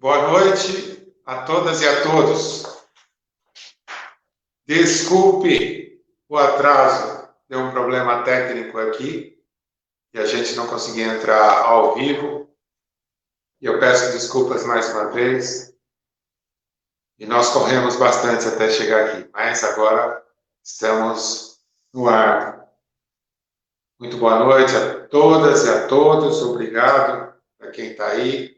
Boa noite a todas e a todos. Desculpe o atraso, deu um problema técnico aqui e a gente não conseguiu entrar ao vivo. E eu peço desculpas mais uma vez. E nós corremos bastante até chegar aqui, mas agora estamos no ar. Muito boa noite a todas e a todos. Obrigado a quem está aí.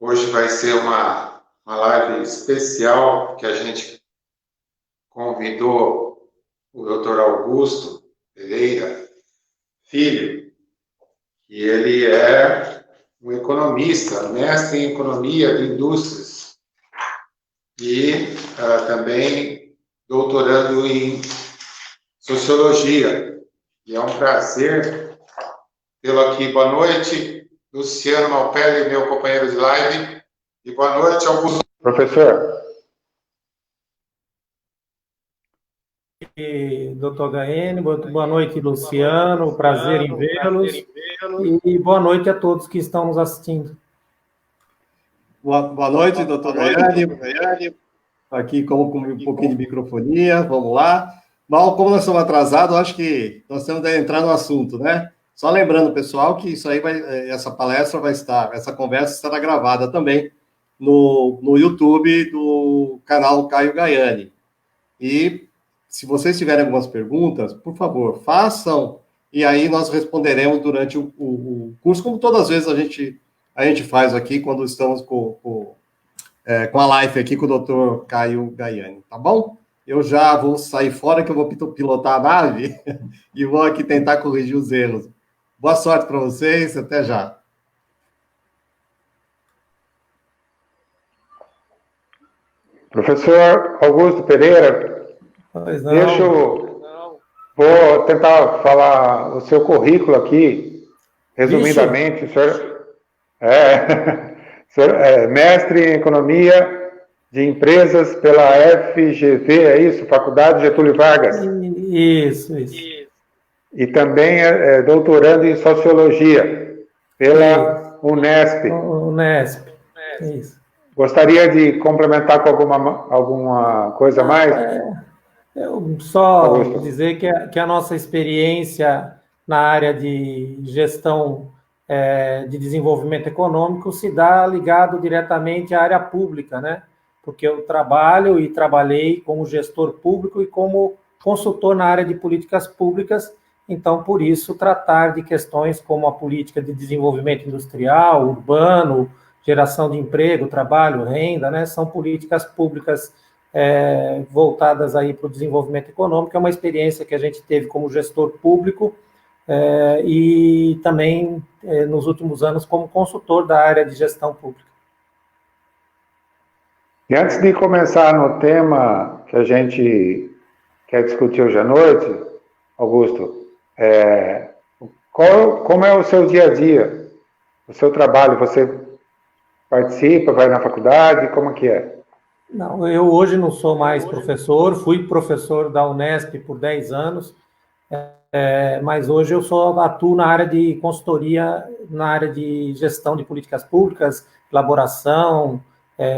Hoje vai ser uma live especial que a gente convidou o Dr. Augusto Pereira Filho, e ele é um economista, mestre em economia de indústrias e também doutorando em sociologia. E é um prazer tê-lo aqui. Boa noite, Luciano Malpelli, meu companheiro de live, e boa noite, Augusto. Professor. Doutor HN, boa noite, Luciano, prazer em vê-los, e boa noite a todos que estão nos assistindo. Boa noite, doutor Gaiani, aqui com um pouquinho de microfonia, vamos lá. Mal, como nós estamos atrasados, acho que nós temos que entrar no assunto, né? Só lembrando, pessoal, que isso aí essa palestra vai estar, essa conversa estará gravada também no YouTube do canal Caio Gaiani. E se vocês tiverem algumas perguntas, por favor, façam, e aí nós responderemos durante o curso, como todas as vezes a gente faz aqui, quando estamos com a live aqui com o Dr. Caio Gaiani, tá bom? Eu já vou sair fora, que eu vou pilotar a nave, e vou aqui tentar corrigir os erros. Boa sorte para vocês, até já. Professor Augusto Pereira, vou tentar falar o seu currículo aqui, resumidamente. O senhor é mestre em Economia de Empresas pela FGV, é isso? Faculdade Getúlio Vargas? Isso. E também é doutorando em Sociologia pela Unesp. Unesp, isso. Gostaria de complementar com alguma coisa a mais? Eu só Augusto. Dizer que a nossa experiência na área de gestão de desenvolvimento econômico se dá ligado diretamente à área pública, né? Porque eu trabalho e trabalhei como gestor público e como consultor na área de políticas públicas, então, por isso, tratar de questões como a política de desenvolvimento industrial, urbano, geração de emprego, trabalho, renda, né? São políticas públicas voltadas aí para o desenvolvimento econômico. É uma experiência que a gente teve como gestor público e também, nos últimos anos, como consultor da área de gestão pública. E antes de começar no tema que a gente quer discutir hoje à noite, Augusto, como é o seu dia a dia, o seu trabalho? Você participa, vai na faculdade, como que é? Não, eu hoje não sou mais professor, fui professor da Unesp por 10 anos, mas hoje eu atuo na área de consultoria, na área de gestão de políticas públicas, elaboração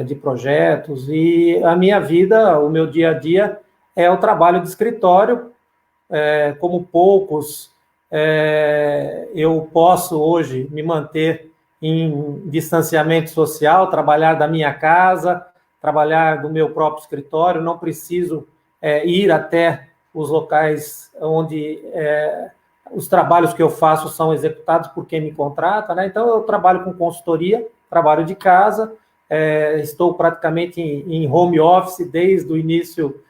de projetos, e a minha vida, o meu dia a dia é o trabalho de escritório. Como poucos, eu posso hoje me manter em distanciamento social, trabalhar da minha casa, trabalhar do meu próprio escritório, não preciso ir até os locais onde os trabalhos que eu faço são executados por quem me contrata, né? Então, eu trabalho com consultoria, trabalho de casa, estou praticamente em home office desde o início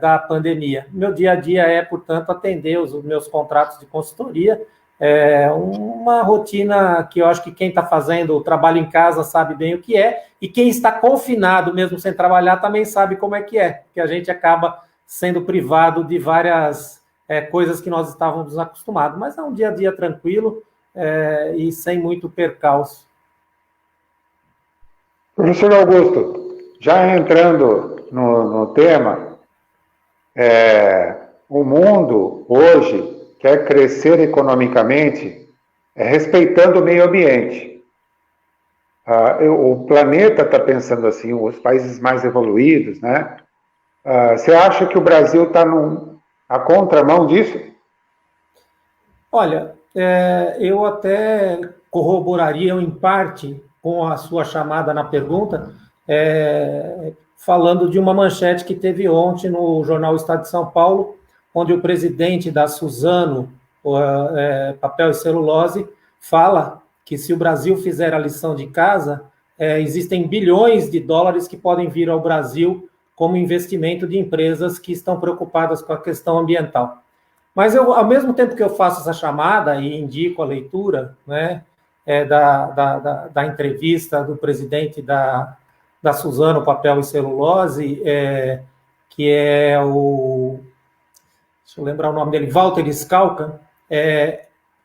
da pandemia. Meu dia a dia é, portanto, atender os meus contratos de consultoria, uma rotina que eu acho que quem está fazendo o trabalho em casa sabe bem o que é, e quem está confinado, mesmo sem trabalhar, também sabe como é, que a gente acaba sendo privado de várias coisas que nós estávamos acostumados, mas é um dia a dia tranquilo e sem muito percalço. Professor Augusto, já entrando no tema, o mundo hoje quer crescer economicamente respeitando o meio ambiente. O planeta está pensando assim, os países mais evoluídos, né? Você acha que o Brasil está à contramão disso? Olha, eu até corroboraria em parte com a sua chamada na pergunta, falando de uma manchete que teve ontem no jornal Estado de São Paulo, onde o presidente da Suzano, Papel e Celulose, fala que se o Brasil fizer a lição de casa, existem bilhões de dólares que podem vir ao Brasil como investimento de empresas que estão preocupadas com a questão ambiental. Mas eu, ao mesmo tempo que eu faço essa chamada e indico a leitura, né, da entrevista do presidente da Suzano Papel e Celulose, que é o... Deixa eu lembrar o nome dele, Walter Schalka.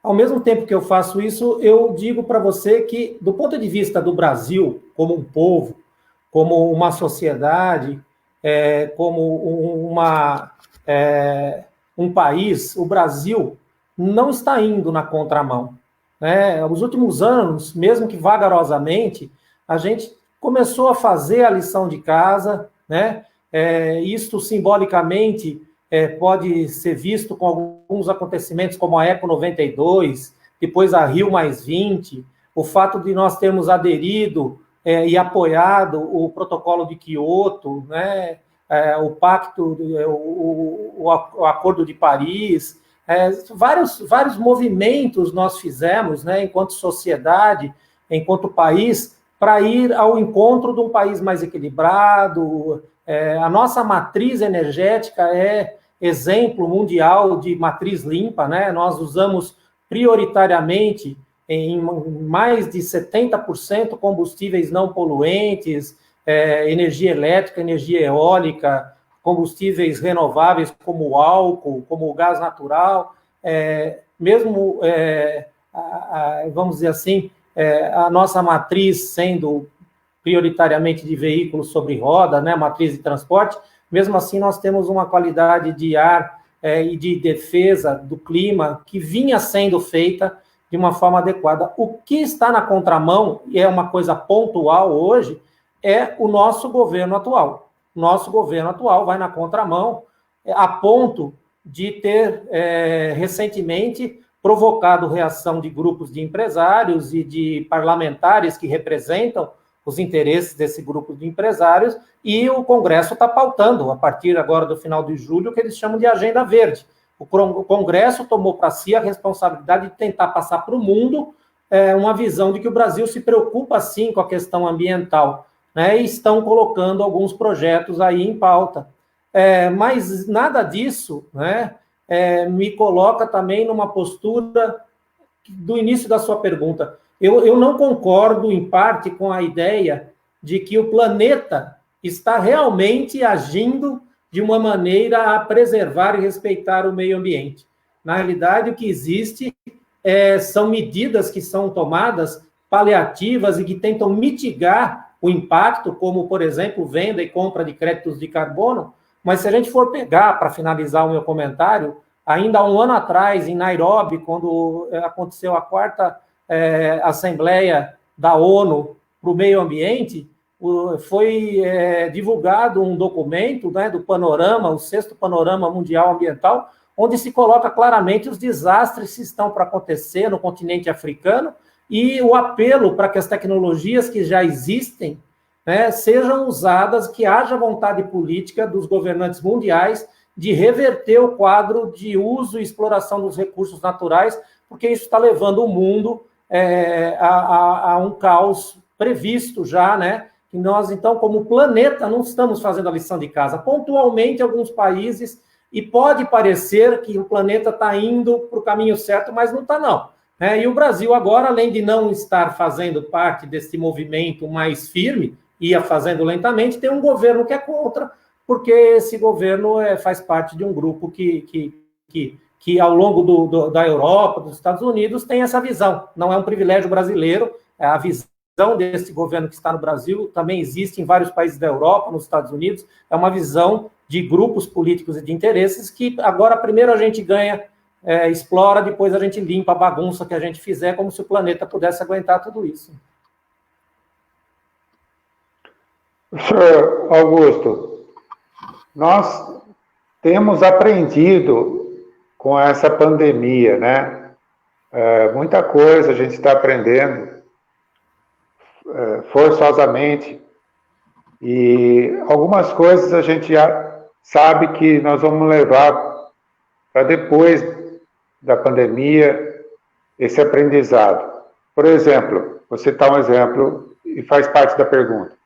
Ao mesmo tempo que eu faço isso, eu digo para você que, do ponto de vista do Brasil, como um povo, como uma sociedade, como um país, o Brasil não está indo na contramão. Né? Nos últimos anos, mesmo que vagarosamente, a gente começou a fazer a lição de casa, né? Isto simbolicamente pode ser visto com alguns acontecimentos como a Eco 92, depois a Rio _20, o fato de nós termos aderido e apoiado o protocolo de Quioto, né? O pacto, o Acordo de Paris, vários movimentos nós fizemos, né, enquanto sociedade, enquanto país, para ir ao encontro de um país mais equilibrado. A nossa matriz energética é exemplo mundial de matriz limpa, né? Nós usamos prioritariamente em mais de 70% combustíveis não poluentes, energia elétrica, energia eólica, combustíveis renováveis como o álcool, como o gás natural, mesmo, vamos dizer assim, a nossa matriz sendo prioritariamente de veículos sobre roda, né, matriz de transporte, mesmo assim nós temos uma qualidade de ar e de defesa do clima que vinha sendo feita de uma forma adequada. O que está na contramão, e é uma coisa pontual hoje, é o nosso governo atual. Nosso governo atual vai na contramão, a ponto de ter recentemente provocado reação de grupos de empresários e de parlamentares que representam os interesses desse grupo de empresários, e o Congresso está pautando, a partir agora do final de julho, o que eles chamam de Agenda Verde. O Congresso tomou para si a responsabilidade de tentar passar para o mundo uma visão de que o Brasil se preocupa, sim, com a questão ambiental, né, e estão colocando alguns projetos aí em pauta. Mas nada disso, né, me coloca também numa postura do início da sua pergunta. Eu não concordo, em parte, com a ideia de que o planeta está realmente agindo de uma maneira a preservar e respeitar o meio ambiente. Na realidade, o que existe são medidas que são tomadas paliativas e que tentam mitigar o impacto, como, por exemplo, venda e compra de créditos de carbono. Mas se a gente for pegar, para finalizar o meu comentário, ainda há um ano atrás, em Nairobi, quando aconteceu a 4ª Assembleia da ONU para o Meio Ambiente, foi divulgado um documento, né, do Panorama, o 6º Panorama Mundial Ambiental, onde se coloca claramente os desastres que estão para acontecer no continente africano e o apelo para que as tecnologias que já existem, né, sejam usadas, que haja vontade política dos governantes mundiais de reverter o quadro de uso e exploração dos recursos naturais, porque isso está levando o mundo a um caos previsto já, né? E nós, então, como planeta, não estamos fazendo a lição de casa. Pontualmente, alguns países, e pode parecer que o planeta está indo para o caminho certo, mas não está, não. E o Brasil agora, além de não estar fazendo parte desse movimento mais firme, ia fazendo lentamente, tem um governo que é contra, porque esse governo faz parte de um grupo que ao longo da Europa, dos Estados Unidos, tem essa visão. Não é um privilégio brasileiro, a visão desse governo que está no Brasil também existe em vários países da Europa, nos Estados Unidos, é uma visão de grupos políticos e de interesses que agora primeiro a gente ganha, explora, depois a gente limpa a bagunça que a gente fizer, como se o planeta pudesse aguentar tudo isso. Senhor Augusto, nós temos aprendido com essa pandemia, né? Muita coisa a gente está aprendendo forçosamente, e algumas coisas a gente já sabe que nós vamos levar para depois da pandemia esse aprendizado. Por exemplo, vou citar um exemplo e faz parte da pergunta.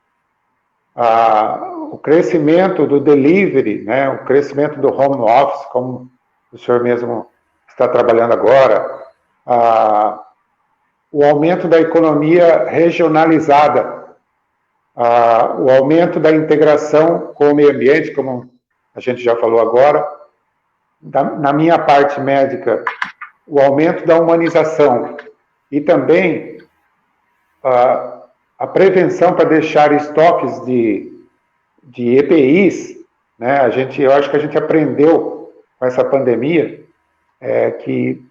O crescimento do delivery, né, o crescimento do home office, como o senhor mesmo está trabalhando agora, o aumento da economia regionalizada, o aumento da integração com o meio ambiente, como a gente já falou agora, na minha parte médica, o aumento da humanização e também a prevenção para deixar estoques de EPIs, né? Eu acho que a gente aprendeu com essa pandemia que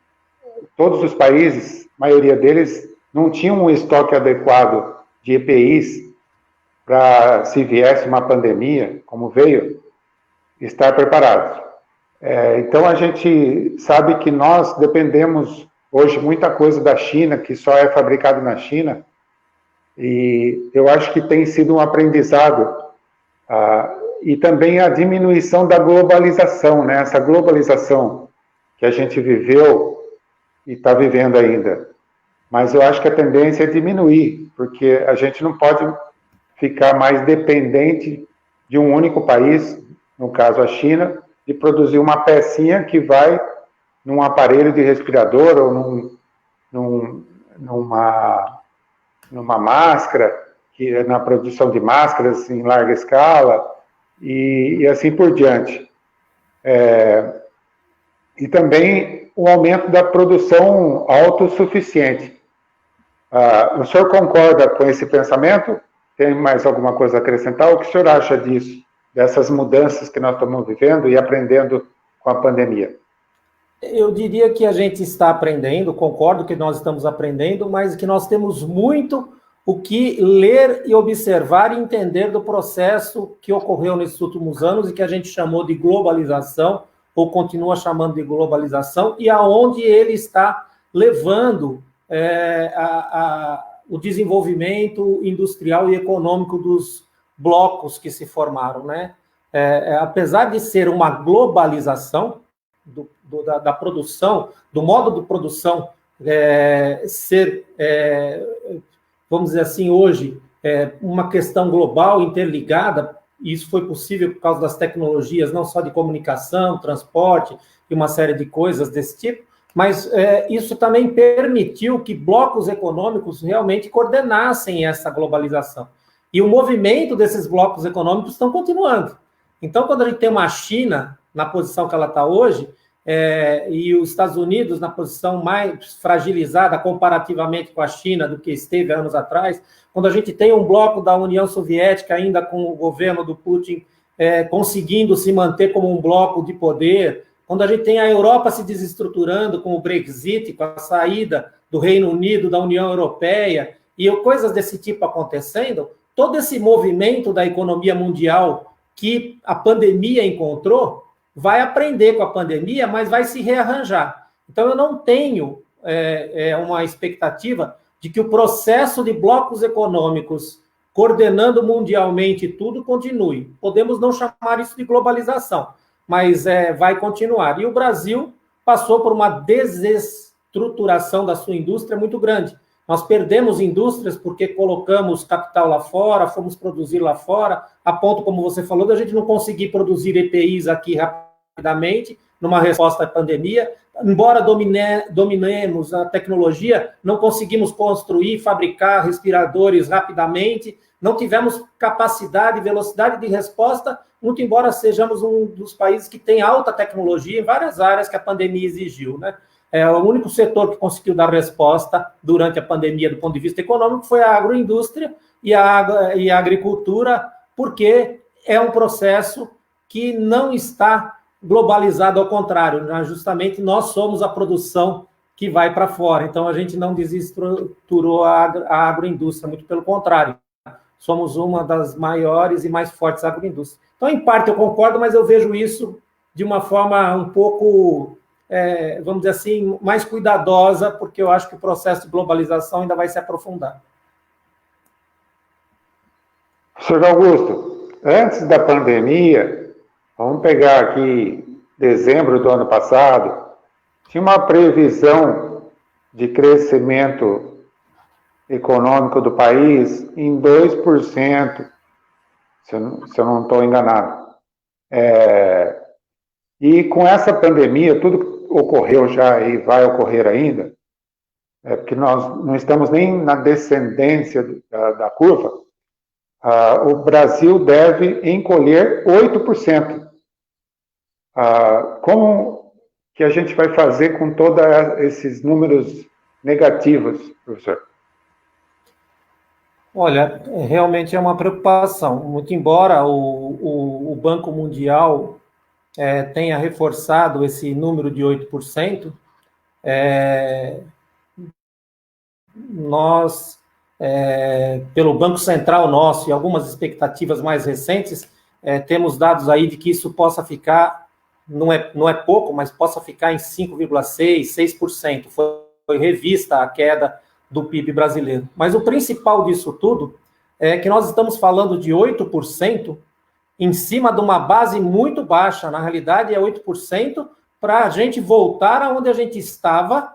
todos os países, a maioria deles, não tinham um estoque adequado de EPIs para, se viesse uma pandemia, como veio, estar preparados. Então, a gente sabe que nós dependemos hoje muita coisa da China, que só é fabricado na China, e eu acho que tem sido um aprendizado, e também a diminuição da globalização, né? Essa globalização que a gente viveu e está vivendo ainda. Mas eu acho que a tendência é diminuir, porque a gente não pode ficar mais dependente de um único país, no caso a China, de produzir uma pecinha que vai num aparelho de respirador ou numa máscara, que é na produção de máscaras em larga escala, e assim por diante. E também o aumento da produção autossuficiente. O senhor concorda com esse pensamento? Tem mais alguma coisa a acrescentar? O que o senhor acha disso, dessas mudanças que nós estamos vivendo e aprendendo com a pandemia? Eu diria que a gente está aprendendo, concordo que nós estamos aprendendo, mas que nós temos muito o que ler e observar e entender do processo que ocorreu nesses últimos anos e que a gente chamou de globalização, ou continua chamando de globalização, e aonde ele está levando o desenvolvimento industrial e econômico dos blocos que se formaram, né? Apesar de ser uma globalização da produção, do modo de produção ser, vamos dizer assim, hoje, uma questão global, interligada, e isso foi possível por causa das tecnologias, não só de comunicação, transporte e uma série de coisas desse tipo, mas isso também permitiu que blocos econômicos realmente coordenassem essa globalização. E o movimento desses blocos econômicos estão continuando. Então, quando a gente tem uma China na posição que ela está hoje, e os Estados Unidos na posição mais fragilizada comparativamente com a China do que esteve anos atrás, quando a gente tem um bloco da União Soviética ainda com o governo do Putin conseguindo se manter como um bloco de poder, quando a gente tem a Europa se desestruturando com o Brexit, com a saída do Reino Unido da União Europeia, e coisas desse tipo acontecendo, todo esse movimento da economia mundial que a pandemia encontrou, vai aprender com a pandemia, mas vai se rearranjar. Então, eu não tenho uma expectativa de que o processo de blocos econômicos coordenando mundialmente tudo continue. Podemos não chamar isso de globalização, mas vai continuar. E o Brasil passou por uma desestruturação da sua indústria muito grande. Nós perdemos indústrias porque colocamos capital lá fora, fomos produzir lá fora, a ponto, como você falou, da gente não conseguir produzir EPIs aqui rapidamente, numa resposta à pandemia. Embora dominemos a tecnologia, não conseguimos construir, fabricar respiradores rapidamente, não tivemos capacidade e velocidade de resposta, muito embora sejamos um dos países que tem alta tecnologia em várias áreas que a pandemia exigiu, né? O único setor que conseguiu dar resposta durante a pandemia do ponto de vista econômico foi a agroindústria e a agricultura, porque é um processo que não está globalizado, ao contrário, né? Justamente nós somos a produção que vai para fora, então a gente não desestruturou a agroindústria, muito pelo contrário. somos uma das maiores e mais fortes agroindústrias. Então, em parte, eu concordo, mas eu vejo isso de uma forma um pouco, vamos dizer assim, mais cuidadosa, porque eu acho que o processo de globalização ainda vai se aprofundar. Professor Augusto, antes da pandemia, vamos pegar aqui dezembro do ano passado, tinha uma previsão de crescimento econômico do país em 2%, se eu não estou enganado. E com essa pandemia, tudo que ocorreu já e vai ocorrer ainda, porque nós não estamos nem na descendência da curva, o Brasil deve encolher 8%. Como que a gente vai fazer com todos esses números negativos, professor? Olha, realmente é uma preocupação. Muito embora o Banco Mundial tenha reforçado esse número de 8%, nós, pelo Banco Central nosso e algumas expectativas mais recentes, temos dados aí de que isso possa ficar, não é pouco, mas possa ficar em 5,6%, 6%. Foi revista a queda do PIB brasileiro. Mas o principal disso tudo é que nós estamos falando de 8% em cima de uma base muito baixa. Na realidade, é 8% para a gente voltar aonde a gente estava,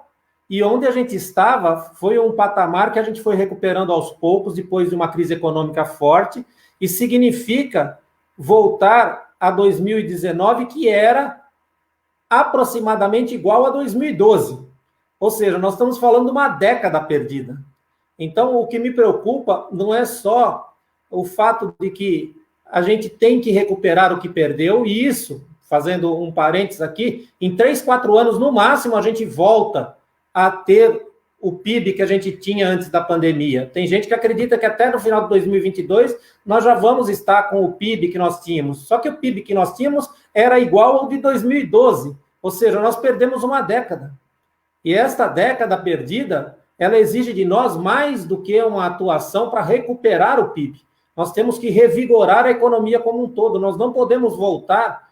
e onde a gente estava foi um patamar que a gente foi recuperando aos poucos, depois de uma crise econômica forte, e significa voltar a 2019, que era aproximadamente igual a 2012. Ou seja, nós estamos falando de uma década perdida. Então, o que me preocupa não é só o fato de que a gente tem que recuperar o que perdeu, e isso, fazendo um parênteses aqui, em 3, 4 anos, no máximo, a gente volta a ter o PIB que a gente tinha antes da pandemia. Tem gente que acredita que até no final de 2022 nós já vamos estar com o PIB que nós tínhamos. Só que o PIB que nós tínhamos era igual ao de 2012. Ou seja, nós perdemos uma década. E esta década perdida, ela exige de nós mais do que uma atuação para recuperar o PIB. Nós temos que revigorar a economia como um todo. Nós não podemos voltar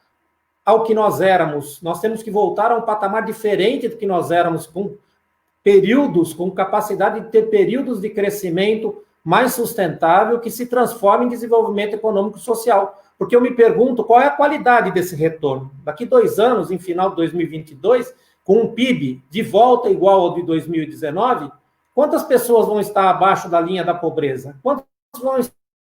ao que nós éramos. Nós temos que voltar a um patamar diferente do que nós éramos, com períodos, com capacidade de ter períodos de crescimento mais sustentável, que se transforma em desenvolvimento econômico e social. Porque eu me pergunto qual é a qualidade desse retorno. Daqui 2 anos, em final de 2022, com um PIB de volta igual ao de 2019, quantas pessoas vão estar abaixo da linha da pobreza? Quantas vão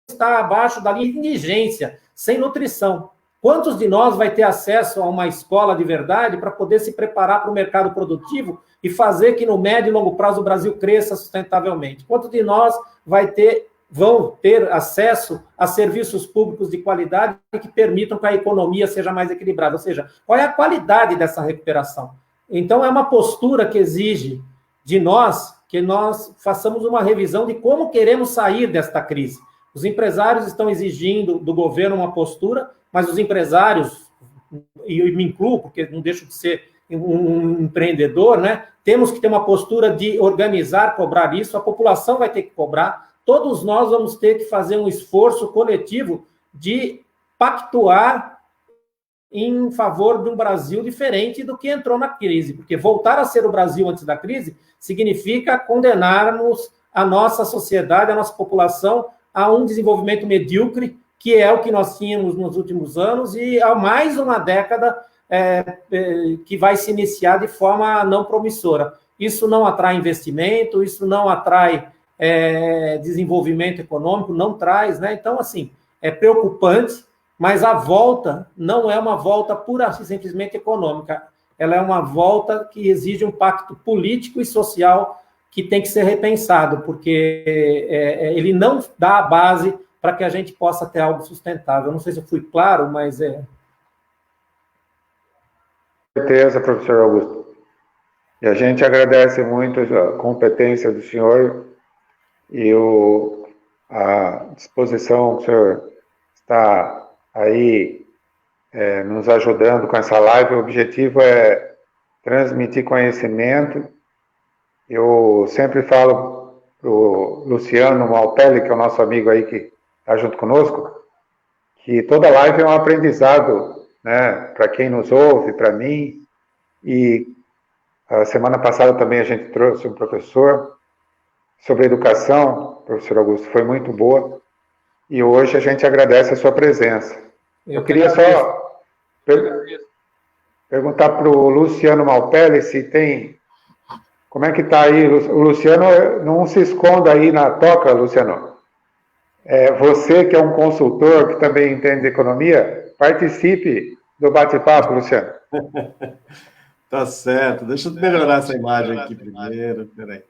estar abaixo da linha de indigência, sem nutrição? Quantos de nós vai ter acesso a uma escola de verdade para poder se preparar para o mercado produtivo e fazer que no médio e longo prazo o Brasil cresça sustentavelmente? Quantos de nós vão ter acesso a serviços públicos de qualidade que permitam que a economia seja mais equilibrada? Ou seja, qual é a qualidade dessa recuperação? Então, é uma postura que exige de nós que nós façamos uma revisão de como queremos sair desta crise. Os empresários estão exigindo do governo uma postura, mas os empresários, e eu me incluo, porque não deixo de ser um empreendedor, né? Temos que ter uma postura de organizar, cobrar isso, a população vai ter que cobrar, todos nós vamos ter que fazer um esforço coletivo de pactuar em favor de um Brasil diferente do que entrou na crise, porque voltar a ser o Brasil antes da crise significa condenarmos a nossa sociedade, a nossa população a um desenvolvimento medíocre, que é o que nós tínhamos nos últimos anos, e a mais uma década que vai se iniciar de forma não promissora. Isso não atrai investimento, isso não atrai desenvolvimento econômico, não traz, né? Então, assim, é preocupante, mas a volta não é uma volta pura e simplesmente econômica, ela é uma volta que exige um pacto político e social que tem que ser repensado, porque ele não dá a base para que a gente possa ter algo sustentável. Não sei se eu fui claro, mas Com certeza, professor Augusto. E a gente agradece muito a competência do senhor e a disposição que o senhor está aí nos ajudando com essa live. O objetivo é transmitir conhecimento. Eu sempre falo para o Luciano Malpelli, que é o nosso amigo aí que está junto conosco, que toda live é um aprendizado, né, para quem nos ouve, para mim. E a semana passada também a gente trouxe um professor sobre educação, o professor Augusto, foi muito boa. E hoje a gente agradece a sua presença. Eu queria só perguntar para o Luciano Malpelli se tem... Como é que está aí? O Luciano, não se esconda aí na toca, Luciano. Você que é um consultor, que também entende de economia, participe do bate-papo, Luciano. Tá certo. Deixa eu melhorar essa imagem aqui primeiro. Peraí.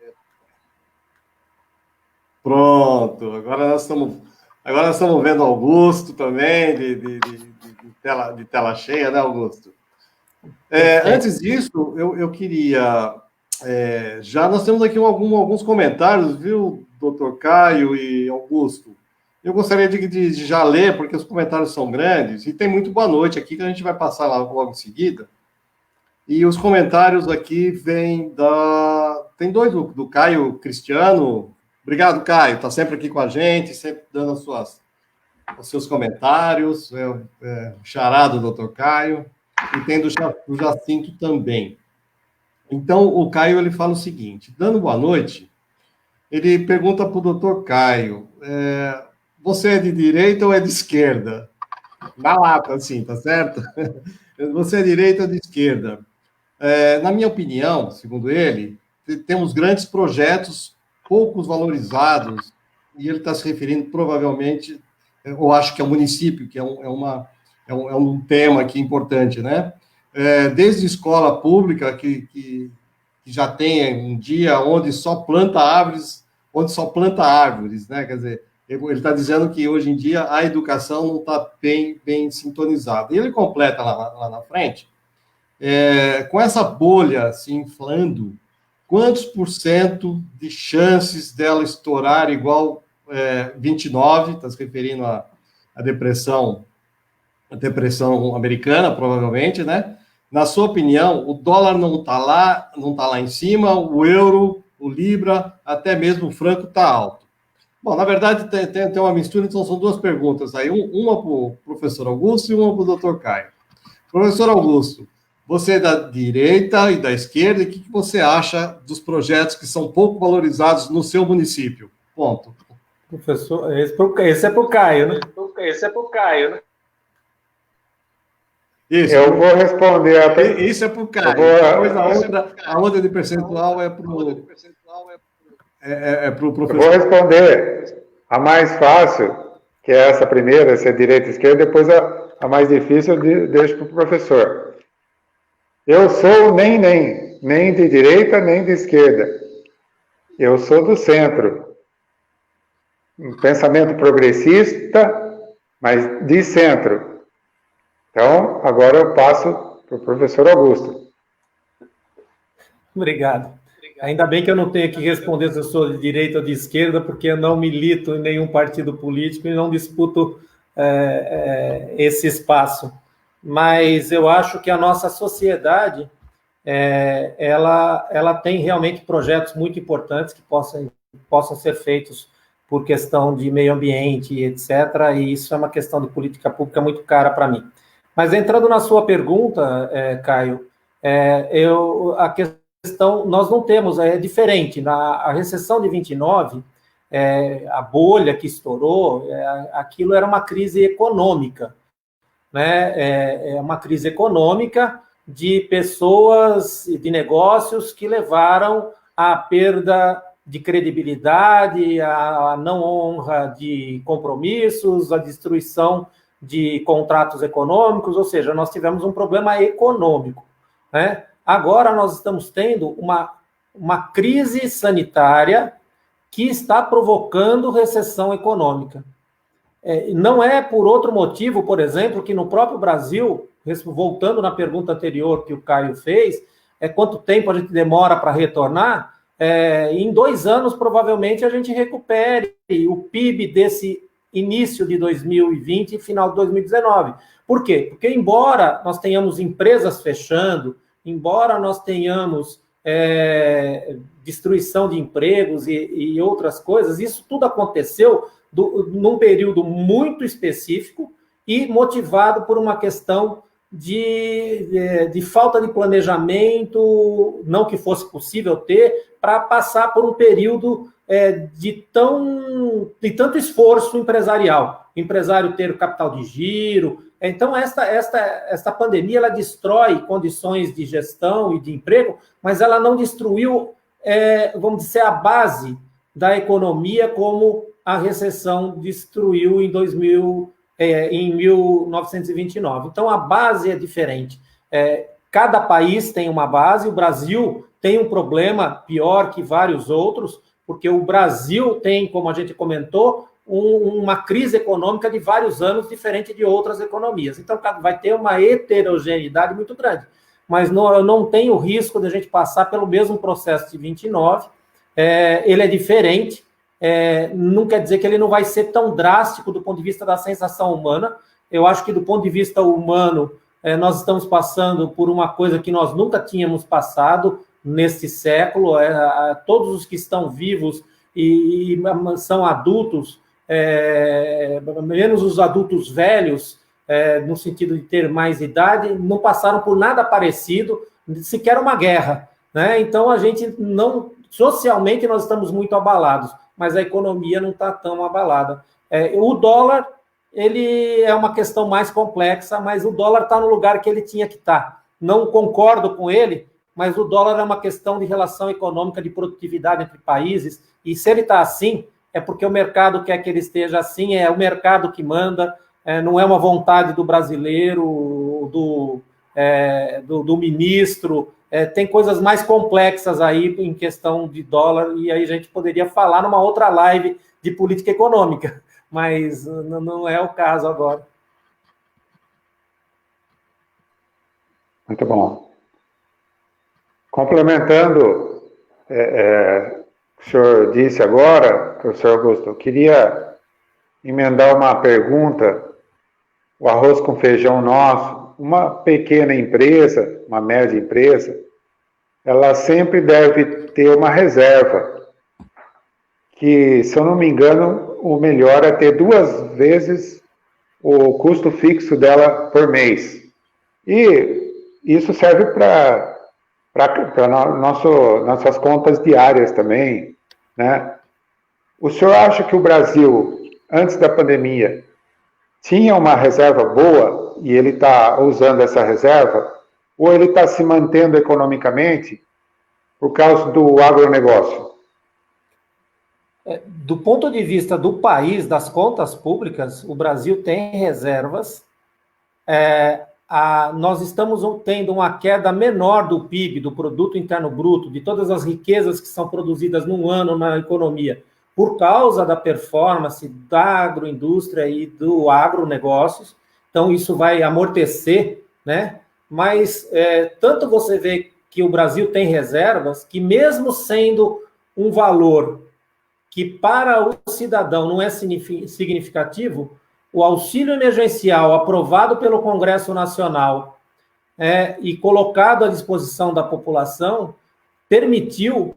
Pronto. Agora nós estamos vendo Augusto também, de tela cheia, né, Augusto? Antes disso, eu queria... já nós temos aqui alguns comentários, viu, doutor Caio e Augusto? Eu gostaria de já ler, porque os comentários são grandes, e tem muito boa noite aqui, que a gente vai passar lá logo em seguida. E os comentários aqui vêm tem dois do Caio Cristiano. Obrigado, Caio, está sempre aqui com a gente, sempre dando os seus comentários. O chará do doutor Caio, e tem do Jacinto também. Então, o Caio, ele fala o seguinte, dando boa noite, ele pergunta para o doutor Caio, você é de direita ou é de esquerda? Na lata, assim, tá certo? Você é de direita ou de esquerda? Na minha opinião, segundo ele, temos grandes projetos poucos valorizados, e ele está se referindo, provavelmente, eu acho que é o município, que é um tema aqui importante, né? Desde escola pública, que já tem um dia onde só planta árvores, né? Quer dizer, ele está dizendo que hoje em dia a educação não está bem sintonizada. E ele completa lá na frente, com essa bolha se inflando, quantos por cento de chances dela estourar igual 29, está se referindo à depressão americana, provavelmente, né? Na sua opinião, o dólar não está lá em cima, o euro, o libra, até mesmo o franco está alto. Bom, na verdade, tem uma mistura, então são duas perguntas aí, uma para o professor Augusto e uma para o doutor Caio. Professor Augusto, você é da direita e da esquerda, e o que você acha dos projetos que são pouco valorizados no seu município? Ponto. Professor, esse é para o Caio, né? Esse é para o Caio, né? Isso, eu vou responder. Isso é para o Caio. Depois a outra de percentual é para o professor. Eu vou responder a mais fácil, que é essa primeira, se é direita e esquerda, depois a mais difícil eu deixo para o professor. Eu sou nem de direita, nem de esquerda. Eu sou do centro. Um pensamento progressista, mas de centro. Então, agora eu passo para o professor Augusto. Obrigado. Ainda bem que eu não tenho que responder se eu sou de direita ou de esquerda, porque eu não milito em nenhum partido político e não disputo esse espaço. Mas eu acho que a nossa sociedade, ela tem realmente projetos muito importantes que possam ser feitos por questão de meio ambiente, etc., e isso é uma questão de política pública muito cara para mim. Mas entrando na sua pergunta, Caio, a questão, nós não temos, é diferente, a recessão de 29, a bolha que estourou, aquilo era uma crise econômica, né? Uma crise econômica de pessoas e de negócios que levaram à perda de credibilidade, à não honra de compromissos, à destruição de contratos econômicos, ou seja, nós tivemos um problema econômico, né? Agora nós estamos tendo uma crise sanitária que está provocando recessão econômica. Não é por outro motivo, por exemplo, que no próprio Brasil, voltando na pergunta anterior que o Caio fez, quanto tempo a gente demora para retornar, em 2 anos, provavelmente, a gente recupere o PIB desse início de 2020 e final de 2019. Por quê? Porque, embora nós tenhamos empresas fechando, embora nós tenhamos destruição de empregos e outras coisas, isso tudo aconteceu num período muito específico e motivado por uma questão de falta de planejamento, não que fosse possível ter, para passar por um período de tanto esforço empresarial. O empresário ter o capital de giro. Então, esta pandemia, ela destrói condições de gestão e de emprego, mas ela não destruiu, vamos dizer, a base da economia como a recessão destruiu em 1929. Então, a base é diferente. Cada país tem uma base, o Brasil tem um problema pior que vários outros, porque o Brasil tem, como a gente comentou, uma crise econômica de vários anos, diferente de outras economias. Então, vai ter uma heterogeneidade muito grande. Mas não tem o risco de a gente passar pelo mesmo processo de 29. Ele é diferente. Não quer dizer que ele não vai ser tão drástico do ponto de vista da sensação humana. Eu acho que, do ponto de vista humano, nós estamos passando por uma coisa que nós nunca tínhamos passado neste século. Todos os que estão vivos e são adultos, menos os adultos velhos, no sentido de ter mais idade, não passaram por nada parecido, sequer uma guerra, né? Então, a gente não... Socialmente, nós estamos muito abalados, mas a economia não está tão abalada. O dólar, ele é uma questão mais complexa, mas o dólar está no lugar que ele tinha que estar. Não concordo com ele, mas o dólar é uma questão de relação econômica, de produtividade entre países, e se ele está assim, é porque o mercado quer que ele esteja assim, é o mercado que manda, não é uma vontade do brasileiro, do ministro. Tem coisas mais complexas aí em questão de dólar, e aí a gente poderia falar numa outra live de política econômica, mas não é o caso agora. Muito bom. Complementando o que o senhor disse agora, professor Augusto, eu queria emendar uma pergunta. O arroz com feijão nosso, uma pequena empresa, uma média empresa, ela sempre deve ter uma reserva, que, se eu não me engano, o melhor é ter 2 vezes o custo fixo dela por mês. E isso serve para nossas contas diárias também, né? O senhor acha que o Brasil, antes da pandemia, tinha uma reserva boa e ele está usando essa reserva, ou ele está se mantendo economicamente por causa do agronegócio? Do ponto de vista do país, das contas públicas, o Brasil tem reservas. Nós estamos tendo uma queda menor do PIB, do Produto Interno Bruto, de todas as riquezas que são produzidas num ano na economia, por causa da performance da agroindústria e do agronegócios. Então, isso vai amortecer, né? Mas tanto você vê que o Brasil tem reservas, que mesmo sendo um valor que para o cidadão não é significativo, o auxílio emergencial aprovado pelo Congresso Nacional e colocado à disposição da população permitiu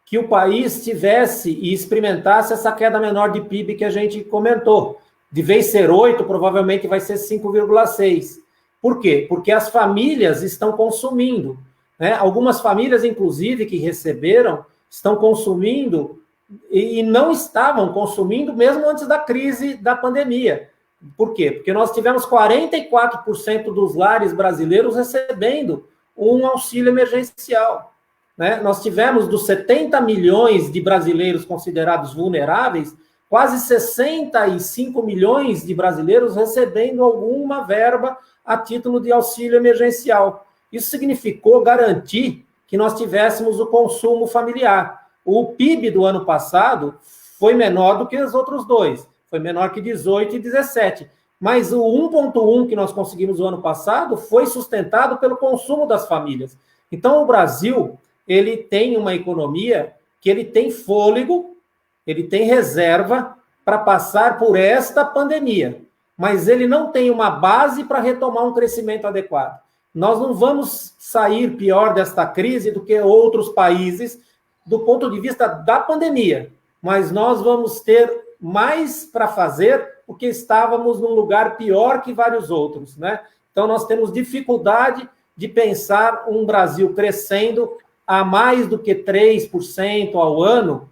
que o país tivesse e experimentasse essa queda menor de PIB que a gente comentou. De vez ser 8, provavelmente vai ser 5,6. Por quê? Porque as famílias estão consumindo, né? Algumas famílias, inclusive, que receberam, estão consumindo e não estavam consumindo mesmo antes da crise da pandemia. Por quê? Porque nós tivemos 44% dos lares brasileiros recebendo um auxílio emergencial, né? Nós tivemos, dos 70 milhões de brasileiros considerados vulneráveis, quase 65 milhões de brasileiros recebendo alguma verba a título de auxílio emergencial. Isso significou garantir que nós tivéssemos o consumo familiar. O PIB do ano passado foi menor do que os outros dois, foi menor que 18 e 17, mas o 1,1 que nós conseguimos no ano passado foi sustentado pelo consumo das famílias. Então, o Brasil, ele tem uma economia que ele tem fôlego, ele tem reserva para passar por esta pandemia, mas ele não tem uma base para retomar um crescimento adequado. Nós não vamos sair pior desta crise do que outros países do ponto de vista da pandemia, mas nós vamos ter mais para fazer, porque estávamos num lugar pior que vários outros, né? Então, nós temos dificuldade de pensar um Brasil crescendo a mais do que 3% ao ano,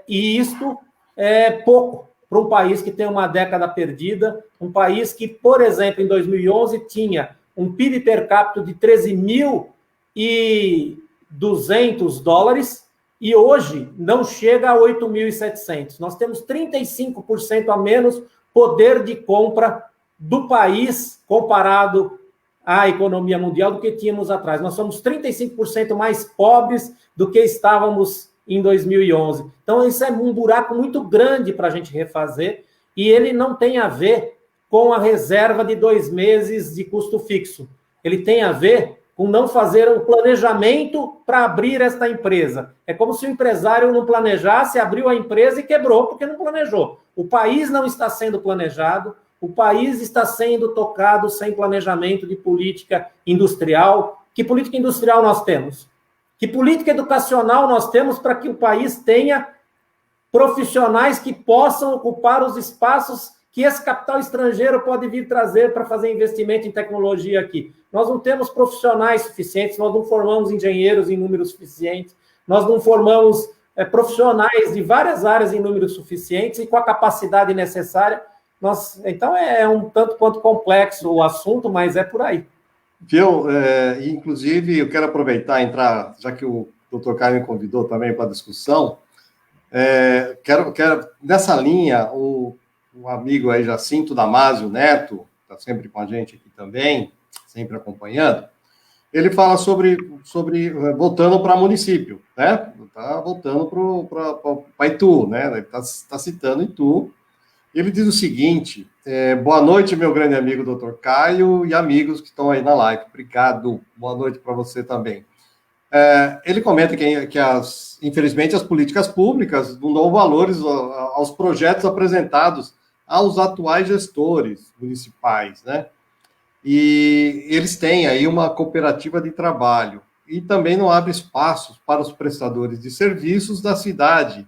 e isto é pouco para um país que tem uma década perdida, um país que, por exemplo, em 2011 tinha um PIB per capita de 13.200 dólares e hoje não chega a 8.700. Nós temos 35% a menos poder de compra do país comparado à economia mundial do que tínhamos atrás. Nós somos 35% mais pobres do que estávamos em 2011. Então, isso é um buraco muito grande para a gente refazer, e ele não tem a ver com a reserva de 2 meses de custo fixo. Ele tem a ver com não fazer um planejamento para abrir esta empresa. É como se o empresário não planejasse, abriu a empresa e quebrou porque não planejou. O país não está sendo planejado, o país está sendo tocado sem planejamento de política industrial. Que política industrial nós temos? Que política educacional nós temos para que o país tenha profissionais que possam ocupar os espaços que esse capital estrangeiro pode vir trazer para fazer investimento em tecnologia aqui? Nós não temos profissionais suficientes, nós não formamos engenheiros em números suficientes, nós não formamos profissionais de várias áreas em números suficientes e com a capacidade necessária. Então, é um tanto quanto complexo o assunto, mas é por aí. Viu? Inclusive, eu quero aproveitar e entrar, já que o doutor Caio me convidou também para a discussão, quero nessa linha, o amigo aí, Jacinto Damasio Neto, está sempre com a gente aqui também, sempre acompanhando, ele fala sobre voltando para município, né? Está voltando para Itu, né? Ele está citando Itu. Ele diz o seguinte: boa noite, meu grande amigo Dr. Caio e amigos que estão aí na live. Obrigado. Boa noite para você também. Ele comenta que infelizmente, as políticas públicas não dão valores aos projetos apresentados aos atuais gestores municipais, né? E eles têm aí uma cooperativa de trabalho e também não abre espaços para os prestadores de serviços da cidade.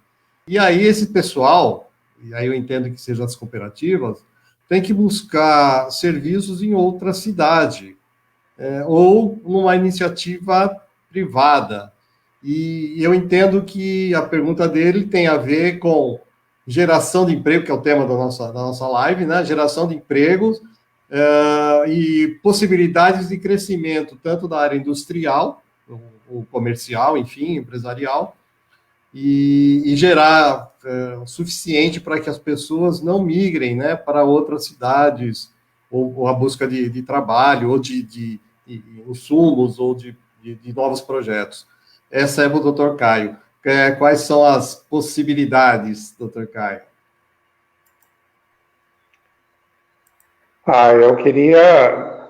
E aí esse pessoal, e aí eu entendo que sejam as cooperativas, tem que buscar serviços em outra cidade, ou numa iniciativa privada. E eu entendo que a pergunta dele tem a ver com geração de emprego, que é o tema da nossa live, né? Geração de empregos e possibilidades de crescimento, tanto da área industrial, ou comercial, enfim, empresarial, e gerar o suficiente para que as pessoas não migrem, né, para outras cidades, ou a busca de trabalho, ou de insumos, ou de novos projetos. Essa é para o Dr. Caio. Quais são as possibilidades, Dr. Caio? Eu queria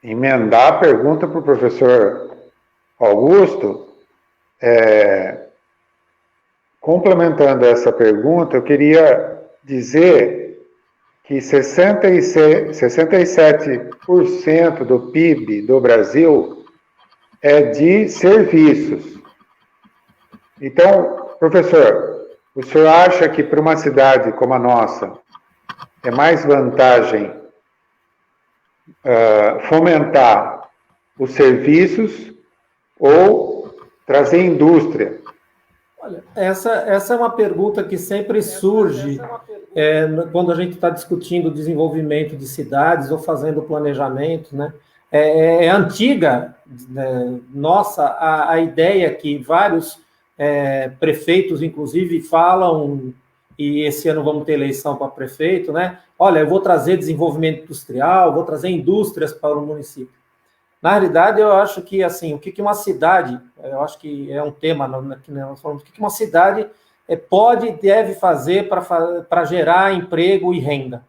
emendar a pergunta para o professor Augusto. Complementando essa pergunta, eu queria dizer que 67% do PIB do Brasil é de serviços. Então, professor, o senhor acha que para uma cidade como a nossa é mais vantagem fomentar os serviços ou trazer indústria? Olha, essa é uma pergunta que sempre surge quando a gente está discutindo o desenvolvimento de cidades ou fazendo planejamento, né? É antiga, nossa, a ideia que vários prefeitos, inclusive, falam, e esse ano vamos ter eleição para prefeito, né? Olha, eu vou trazer desenvolvimento industrial, vou trazer indústrias para o município. Na realidade, eu acho que, assim, o que uma cidade, eu acho que é um tema que nós falamos, o que uma cidade pode e deve fazer para gerar emprego e renda.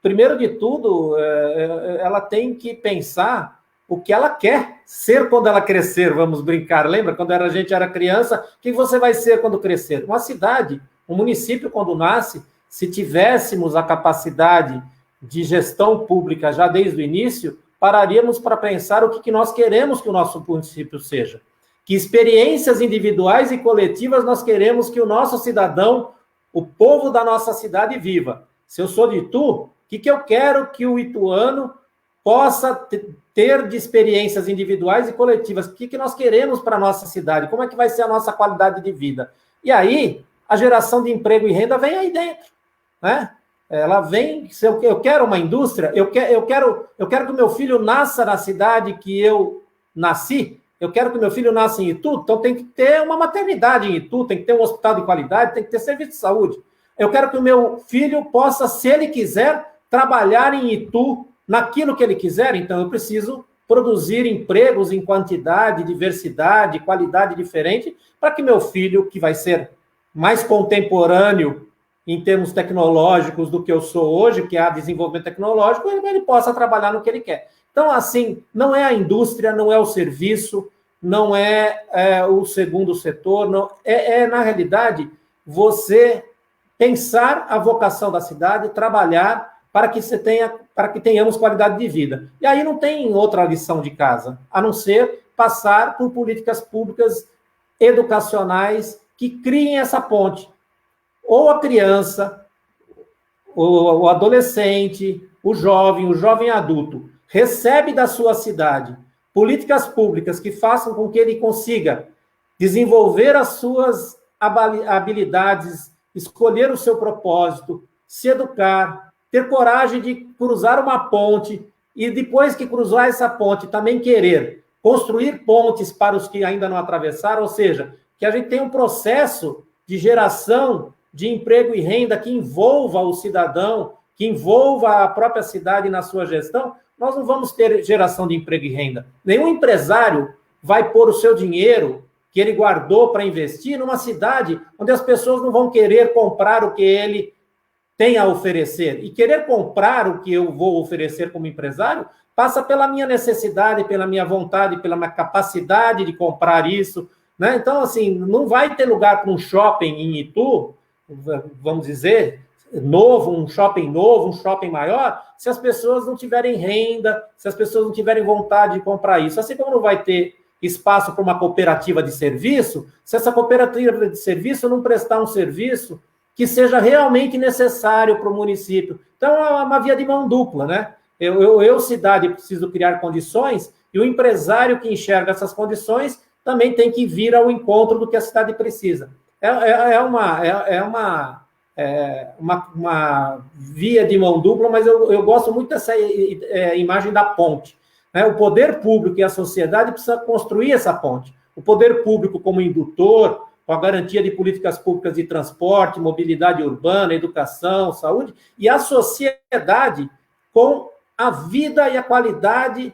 Primeiro de tudo, ela tem que pensar o que ela quer ser quando ela crescer, vamos brincar. Lembra, quando a gente era criança, o que você vai ser quando crescer? Uma cidade, um município, quando nasce, se tivéssemos a capacidade de gestão pública já desde o início, pararíamos para pensar o que nós queremos que o nosso município seja. Que experiências individuais e coletivas nós queremos que o nosso cidadão, o povo da nossa cidade viva. Se eu sou de Itu, o que eu quero que o ituano possa ter de experiências individuais e coletivas? O que nós queremos para a nossa cidade? Como é que vai ser a nossa qualidade de vida? E aí, a geração de emprego e renda vem aí dentro, né? Ela vem, se eu quero uma indústria, eu quero que o meu filho nasça na cidade que eu nasci, eu quero que o meu filho nasça em Itu, então tem que ter uma maternidade em Itu, tem que ter um hospital de qualidade, tem que ter serviço de saúde. Eu quero que o meu filho possa, se ele quiser, trabalhar em Itu, naquilo que ele quiser, então eu preciso produzir empregos em quantidade, diversidade, qualidade diferente, para que meu filho, que vai ser mais contemporâneo em termos tecnológicos do que eu sou hoje, que é desenvolvimento tecnológico, ele possa trabalhar no que ele quer. Então, assim, não é a indústria, não é o serviço, não é o segundo setor, não, na realidade, você pensar a vocação da cidade, trabalhar para que tenhamos qualidade de vida. E aí não tem outra lição de casa, a não ser passar por políticas públicas educacionais que criem essa ponte. Ou a criança, o adolescente, o jovem adulto, recebe da sua cidade políticas públicas que façam com que ele consiga desenvolver as suas habilidades, escolher o seu propósito, se educar, ter coragem de cruzar uma ponte e, depois que cruzar essa ponte, também querer construir pontes para os que ainda não atravessaram, ou seja, que a gente tenha um processo de geração de emprego e renda que envolva o cidadão, que envolva a própria cidade na sua gestão, nós não vamos ter geração de emprego e renda. Nenhum empresário vai pôr o seu dinheiro que ele guardou para investir numa cidade onde as pessoas não vão querer comprar o que ele tem a oferecer. E querer comprar o que eu vou oferecer como empresário passa pela minha necessidade, pela minha vontade, pela minha capacidade de comprar isso, né? Então, assim, não vai ter lugar para um shopping em Itu, vamos dizer, novo, um shopping maior, se as pessoas não tiverem renda, se as pessoas não tiverem vontade de comprar isso. Assim como não vai ter espaço para uma cooperativa de serviço, se essa cooperativa de serviço não prestar um serviço que seja realmente necessário para o município. Então, é uma via de mão dupla, né? Eu, cidade, preciso criar condições, e o empresário que enxerga essas condições também tem que vir ao encontro do que a cidade precisa. É uma via de mão dupla, mas eu gosto muito dessa imagem da ponte, né? O poder público e a sociedade precisam construir essa ponte. O poder público como indutor, com a garantia de políticas públicas de transporte, mobilidade urbana, educação, saúde, e a sociedade com a vida e a qualidade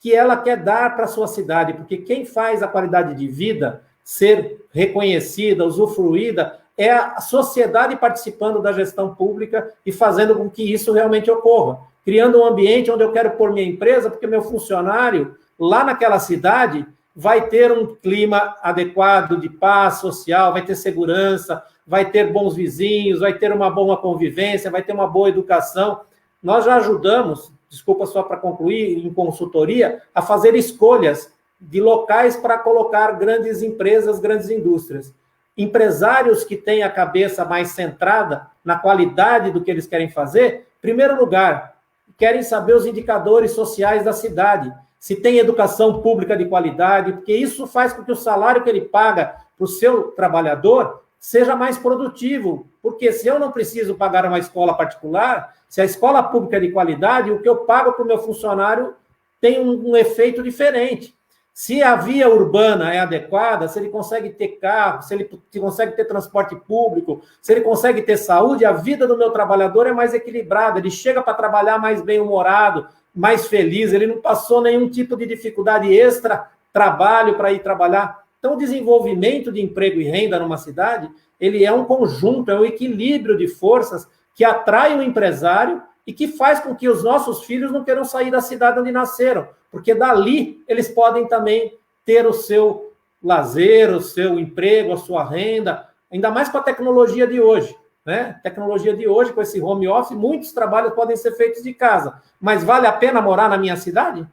que ela quer dar para a sua cidade, porque quem faz a qualidade de vida ser reconhecida, usufruída, é a sociedade participando da gestão pública e fazendo com que isso realmente ocorra, criando um ambiente onde eu quero pôr minha empresa, porque meu funcionário, lá naquela cidade, vai ter um clima adequado de paz social, vai ter segurança, vai ter bons vizinhos, vai ter uma boa convivência, vai ter uma boa educação. Nós já ajudamos, desculpa só para concluir, em consultoria, a fazer escolhas de locais para colocar grandes empresas, grandes indústrias. Empresários que têm a cabeça mais centrada na qualidade do que eles querem fazer, em primeiro lugar, querem saber os indicadores sociais da cidade, se tem educação pública de qualidade, porque isso faz com que o salário que ele paga para o seu trabalhador seja mais produtivo, porque se eu não preciso pagar uma escola particular, se a escola pública é de qualidade, o que eu pago para o meu funcionário tem um efeito diferente. Se a via urbana é adequada, se ele consegue ter carro, se ele consegue ter transporte público, se ele consegue ter saúde, a vida do meu trabalhador é mais equilibrada, ele chega para trabalhar mais bem-humorado, mais feliz, ele não passou nenhum tipo de dificuldade extra, trabalho para ir trabalhar. Então, o desenvolvimento de emprego e renda numa cidade, ele é um conjunto, é um equilíbrio de forças que atrai o empresário e que faz com que os nossos filhos não queiram sair da cidade onde nasceram, porque dali eles podem também ter o seu lazer, o seu emprego, a sua renda, ainda mais com a tecnologia de hoje, né? Tecnologia de hoje, com esse home office, muitos trabalhos podem ser feitos de casa, mas vale a pena morar na minha cidade?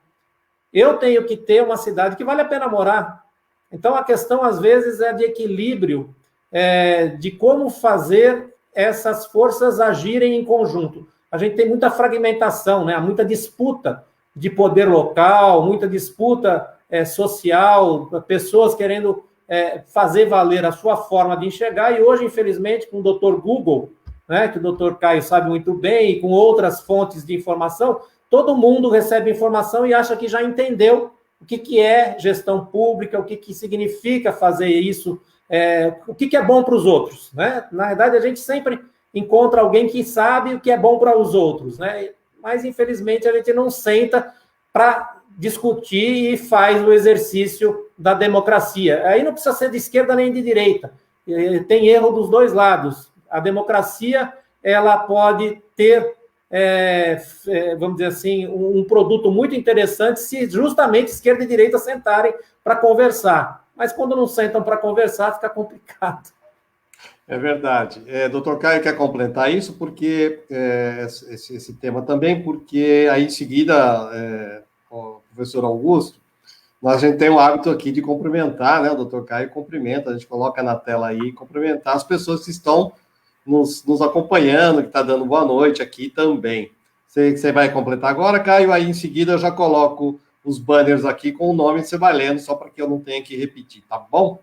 Eu tenho que ter uma cidade que vale a pena morar. Então, a questão, às vezes, é de equilíbrio, de como fazer essas forças agirem em conjunto. A gente tem muita fragmentação, né? Há muita disputa de poder local, muita disputa social, pessoas querendo fazer valer a sua forma de enxergar, e hoje, infelizmente, com o Dr. Google, né, que o Dr. Caio sabe muito bem, e com outras fontes de informação, todo mundo recebe informação e acha que já entendeu o que é gestão pública, o que significa fazer isso, o que é bom para os outros, né? Na verdade, a gente sempre encontra alguém que sabe o que é bom para os outros, né? Mas, infelizmente, a gente não senta para discutir e faz o exercício da democracia. Aí não precisa ser de esquerda nem de direita. Tem erro dos dois lados. A democracia, ela pode ter, vamos dizer assim, um produto muito interessante se justamente esquerda e direita sentarem para conversar. Mas quando não sentam para conversar, fica complicado. É verdade. Doutor Caio quer complementar isso, porque esse tema também, porque aí em seguida, o professor Augusto, a gente tem o hábito aqui de cumprimentar, né? O doutor Caio cumprimenta, a gente coloca na tela aí, cumprimentar as pessoas que estão nos acompanhando, que está dando boa noite aqui também. Você vai completar agora, Caio, aí em seguida eu já coloco os banners aqui com o nome e você vai lendo, só para que eu não tenha que repetir, tá bom?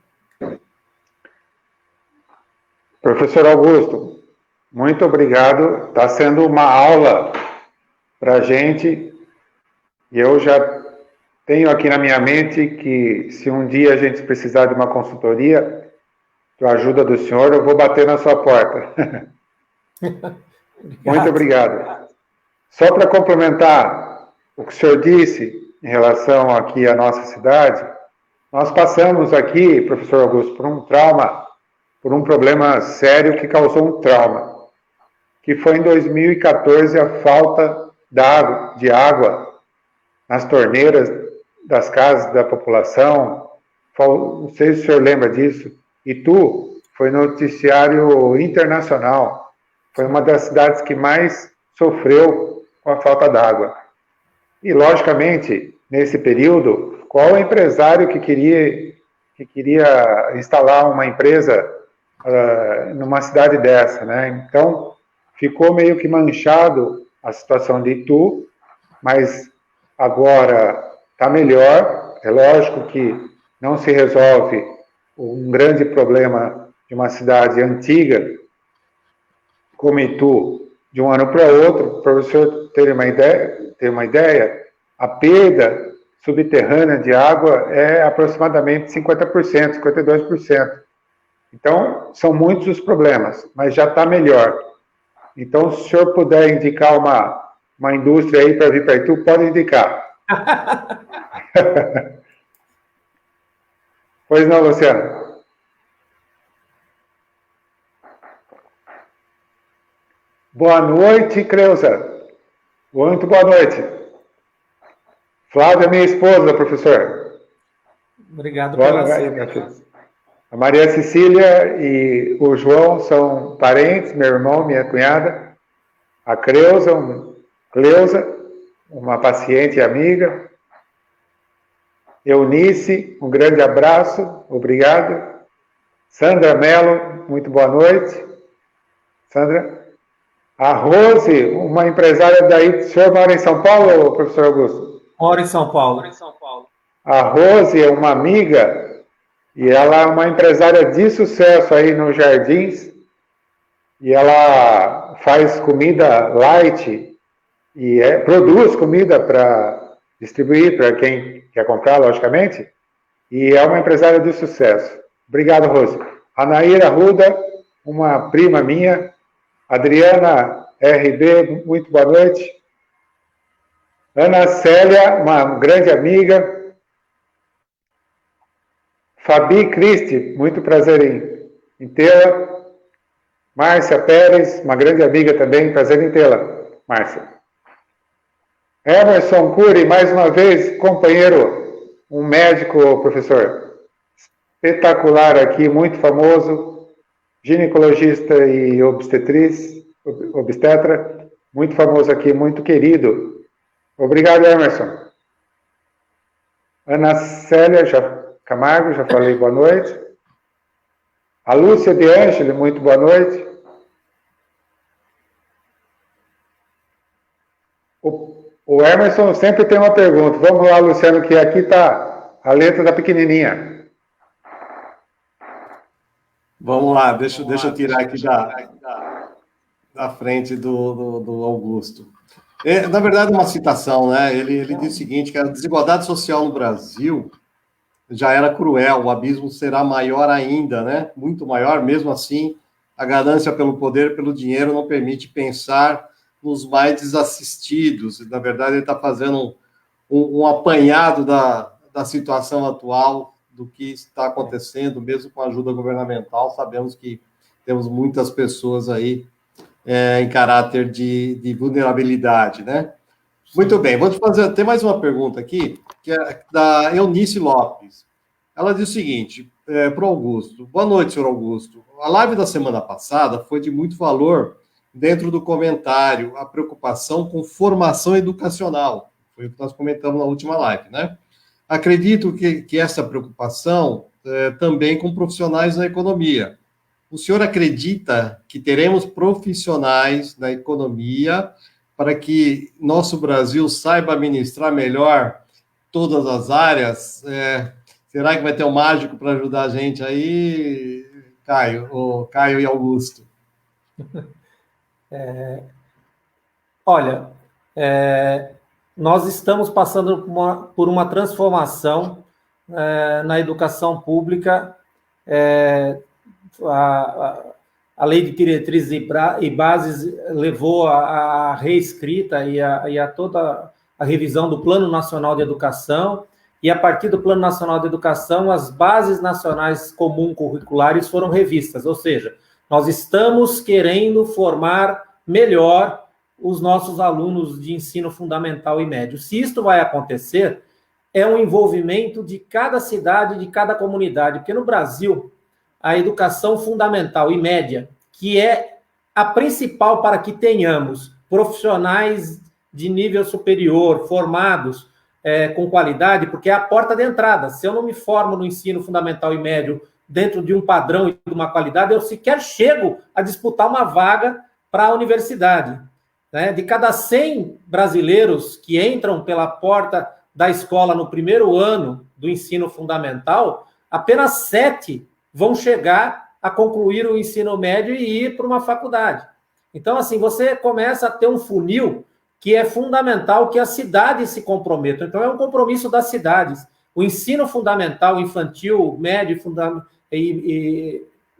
Professor Augusto, muito obrigado. Está sendo uma aula para a gente. E eu já tenho aqui na minha mente que se um dia a gente precisar de uma consultoria, com a ajuda do senhor, eu vou bater na sua porta. Muito obrigado. Só para complementar o que o senhor disse em relação aqui à nossa cidade, nós passamos aqui, professor Augusto, por um trauma, por um problema sério que causou um trauma, que foi em 2014 a falta de água nas torneiras das casas da população. Não sei se o senhor lembra disso. Itu foi noticiário internacional. Foi uma das cidades que mais sofreu com a falta d'água. E, logicamente, nesse período, qual é o empresário que queria instalar uma empresa numa cidade dessa, né? Então, ficou meio que manchado a situação de Itu, mas agora está melhor. É lógico que não se resolve um grande problema de uma cidade antiga como Itu de um ano para outro. Para o senhor ter uma ideia, a perda subterrânea de água é aproximadamente 50%, 52%. Então, são muitos os problemas, mas já está melhor. Então, se o senhor puder indicar uma indústria aí para vir para Itu, pode indicar. Pois não, Luciano? Boa noite, Creuza. Muito boa noite. Flávia, minha esposa, professor. Obrigado pela noite. A Maria Cecília e o João são parentes, meu irmão, minha cunhada. A Creuza, uma paciente e amiga. Eunice, um grande abraço, obrigado. Sandra Mello, muito boa noite. Sandra. A Rose, uma empresária daí. O senhor mora em São Paulo, professor Augusto? Moro em São Paulo. A Rose é uma amiga e ela é uma empresária de sucesso aí nos Jardins. E ela faz comida light e produz comida para distribuir para quem quer comprar, logicamente. E é uma empresária de sucesso. Obrigado, Rose. A Naira Ruda, uma prima minha. Adriana RB, muito boa noite. Ana Célia, uma grande amiga. Fabi Cristi, muito prazer em tê-la. Márcia Pérez, uma grande amiga também, prazer em tê-la, Márcia. Emerson Cury, mais uma vez, companheiro, um médico, professor, espetacular aqui, muito famoso, ginecologista e obstetra, muito famoso aqui, muito querido. Obrigado, Emerson. Ana Célia, já Camargo, já falei boa noite. A Lúcia De Angeli, muito boa noite. O Emerson sempre tem uma pergunta. Vamos lá, Luciano, que aqui está a letra da pequenininha. Vamos lá, deixa eu tirar aqui da frente do Augusto. Na verdade, uma citação, né? Ele diz o seguinte, que a desigualdade social no Brasil já era cruel, o abismo será maior ainda, né? Muito maior, mesmo assim, a ganância pelo poder, pelo dinheiro, não permite pensar nos mais desassistidos. Na verdade, ele está fazendo um apanhado da situação atual, do que está acontecendo, mesmo com a ajuda governamental. Sabemos que temos muitas pessoas aí em caráter de vulnerabilidade, né? Muito bem, vou te fazer, tem mais uma pergunta aqui, que é da Eunice Lopes. Ela diz o seguinte, para o Augusto: boa noite, senhor Augusto. A live da semana passada foi de muito valor dentro do comentário, a preocupação com formação educacional. Foi o que nós comentamos na última live, né? Acredito que essa preocupação também com profissionais na economia. O senhor acredita que teremos profissionais na economia para que nosso Brasil saiba administrar melhor todas as áreas? Será que vai ter um mágico para ajudar a gente aí, Caio e Augusto? Olha, nós estamos passando por uma transformação na educação pública. A Lei de Diretrizes e Bases levou a reescrita e a toda a revisão do Plano Nacional de Educação, e a partir do Plano Nacional de Educação, as bases nacionais comum curriculares foram revistas, ou seja, nós estamos querendo formar melhor os nossos alunos de ensino fundamental e médio. Se isto vai acontecer, é um envolvimento de cada cidade, de cada comunidade, porque no Brasil, a educação fundamental e média, que é a principal para que tenhamos profissionais de nível superior, formados com qualidade, porque é a porta de entrada. Se eu não me formo no ensino fundamental e médio dentro de um padrão e de uma qualidade, eu sequer chego a disputar uma vaga para a universidade. De cada 100 brasileiros que entram pela porta da escola no primeiro ano do ensino fundamental, apenas 7 vão chegar a concluir o ensino médio e ir para uma faculdade. Então, assim, você começa a ter um funil que é fundamental que as cidades se comprometam. Então, é um compromisso das cidades. O ensino fundamental, infantil, médio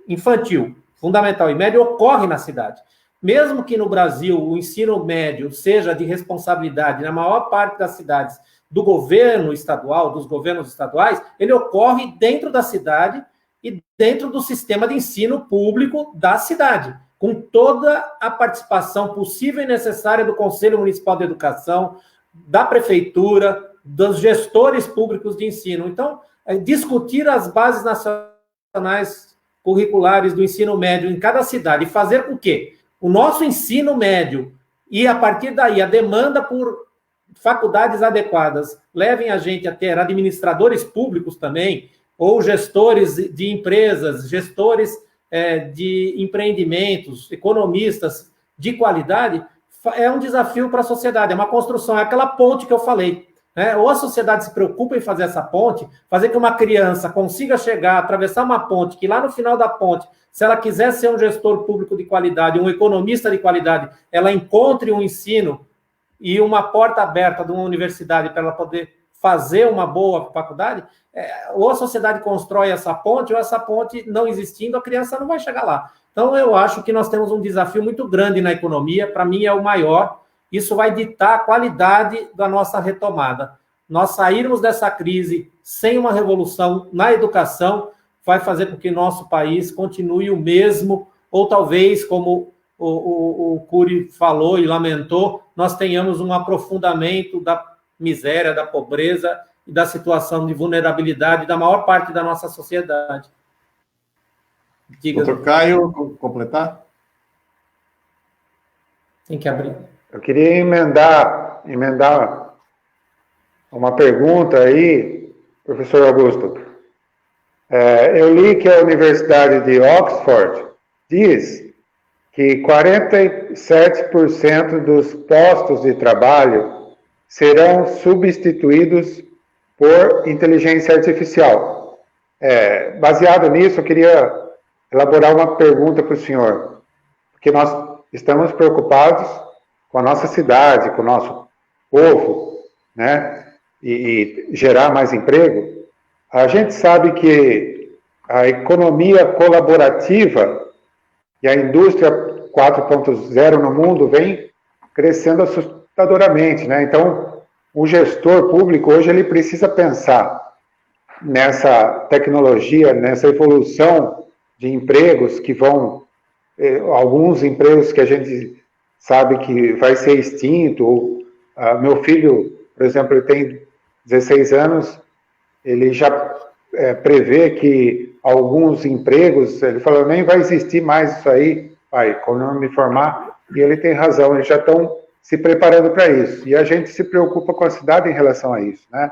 infantil, fundamental e médio ocorre na cidade. Mesmo que no Brasil o ensino médio seja de responsabilidade, na maior parte das cidades, do governo estadual, dos governos estaduais, ele ocorre dentro da cidade e dentro do sistema de ensino público da cidade, com toda a participação possível e necessária do Conselho Municipal de Educação, da Prefeitura, dos gestores públicos de ensino. Então, discutir as bases nacionais curriculares do ensino médio em cada cidade e fazer com que o nosso ensino médio e, a partir daí, a demanda por faculdades adequadas levem a gente a ter administradores públicos também, ou gestores de empresas, gestores de empreendimentos, economistas de qualidade, é um desafio para a sociedade, é uma construção, é aquela ponte que eu falei. Ou a sociedade se preocupa em fazer essa ponte, fazer que uma criança consiga chegar, atravessar uma ponte, que lá no final da ponte, se ela quiser ser um gestor público de qualidade, um economista de qualidade, ela encontre um ensino e uma porta aberta de uma universidade para ela poder fazer uma boa faculdade, ou a sociedade constrói essa ponte, ou essa ponte não existindo, a criança não vai chegar lá. Então, eu acho que nós temos um desafio muito grande na economia, para mim é o maior. Isso vai ditar a qualidade da nossa retomada. Nós sairmos dessa crise sem uma revolução na educação vai fazer com que nosso país continue o mesmo, ou talvez, como o Cury falou e lamentou, nós tenhamos um aprofundamento da miséria, da pobreza e da situação de vulnerabilidade da maior parte da nossa sociedade. Diga. Doutor Caio, completar? Tem que abrir. Eu queria emendar uma pergunta aí, professor Augusto. Eu li que a Universidade de Oxford diz que 47% dos postos de trabalho serão substituídos por inteligência artificial. Baseado nisso, eu queria elaborar uma pergunta para o senhor, porque nós estamos preocupados com a nossa cidade, com o nosso povo, né, e gerar mais emprego. A gente sabe que a economia colaborativa e a indústria 4.0 no mundo vem crescendo assustadoramente, né? Então, o gestor público hoje ele precisa pensar nessa tecnologia, nessa evolução de empregos que vão, alguns empregos que a gente sabe que vai ser extinto. Meu filho, por exemplo, ele tem 16 anos, ele já prevê que alguns empregos, ele falou, nem vai existir mais isso aí, pai, quando eu me formar, e ele tem razão, eles já estão se preparando para isso, e a gente se preocupa com a cidade em relação a isso, né?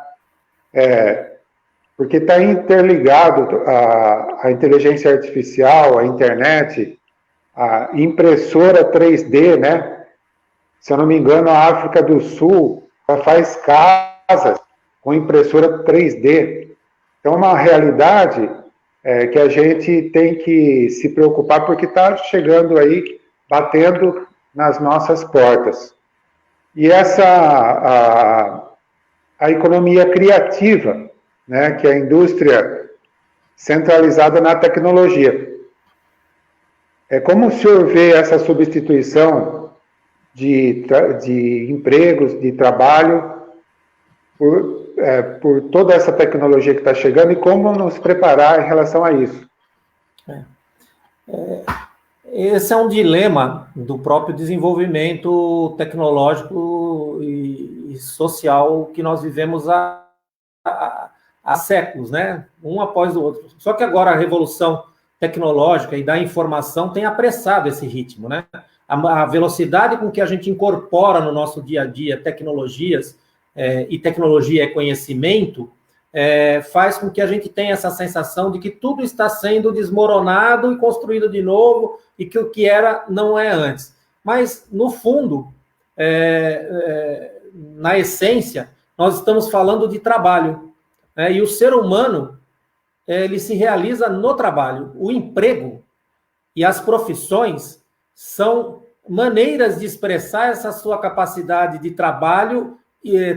Porque está interligado a inteligência artificial, a internet, a impressora 3D, né? Se eu não me engano, a África do Sul já faz casas com impressora 3D. Então, é uma realidade que a gente tem que se preocupar, porque está chegando aí, batendo nas nossas portas. E a economia criativa, né, que é a indústria centralizada na tecnologia. Como o senhor vê essa substituição de empregos, de trabalho, por toda essa tecnologia que está chegando, e como nos preparar em relação a isso? Esse é um dilema do próprio desenvolvimento tecnológico e social que nós vivemos há séculos, né? Um após o outro. Só que agora a revolução tecnológica e da informação tem apressado esse ritmo, né? A velocidade com que a gente incorpora no nosso dia a dia tecnologias, e tecnologia é conhecimento, faz com que a gente tenha essa sensação de que tudo está sendo desmoronado e construído de novo, e que o que era não é antes. Mas, no fundo, na essência, nós estamos falando de trabalho, né? E o ser humano, ele se realiza no trabalho. O emprego e as profissões são maneiras de expressar essa sua capacidade de trabalho,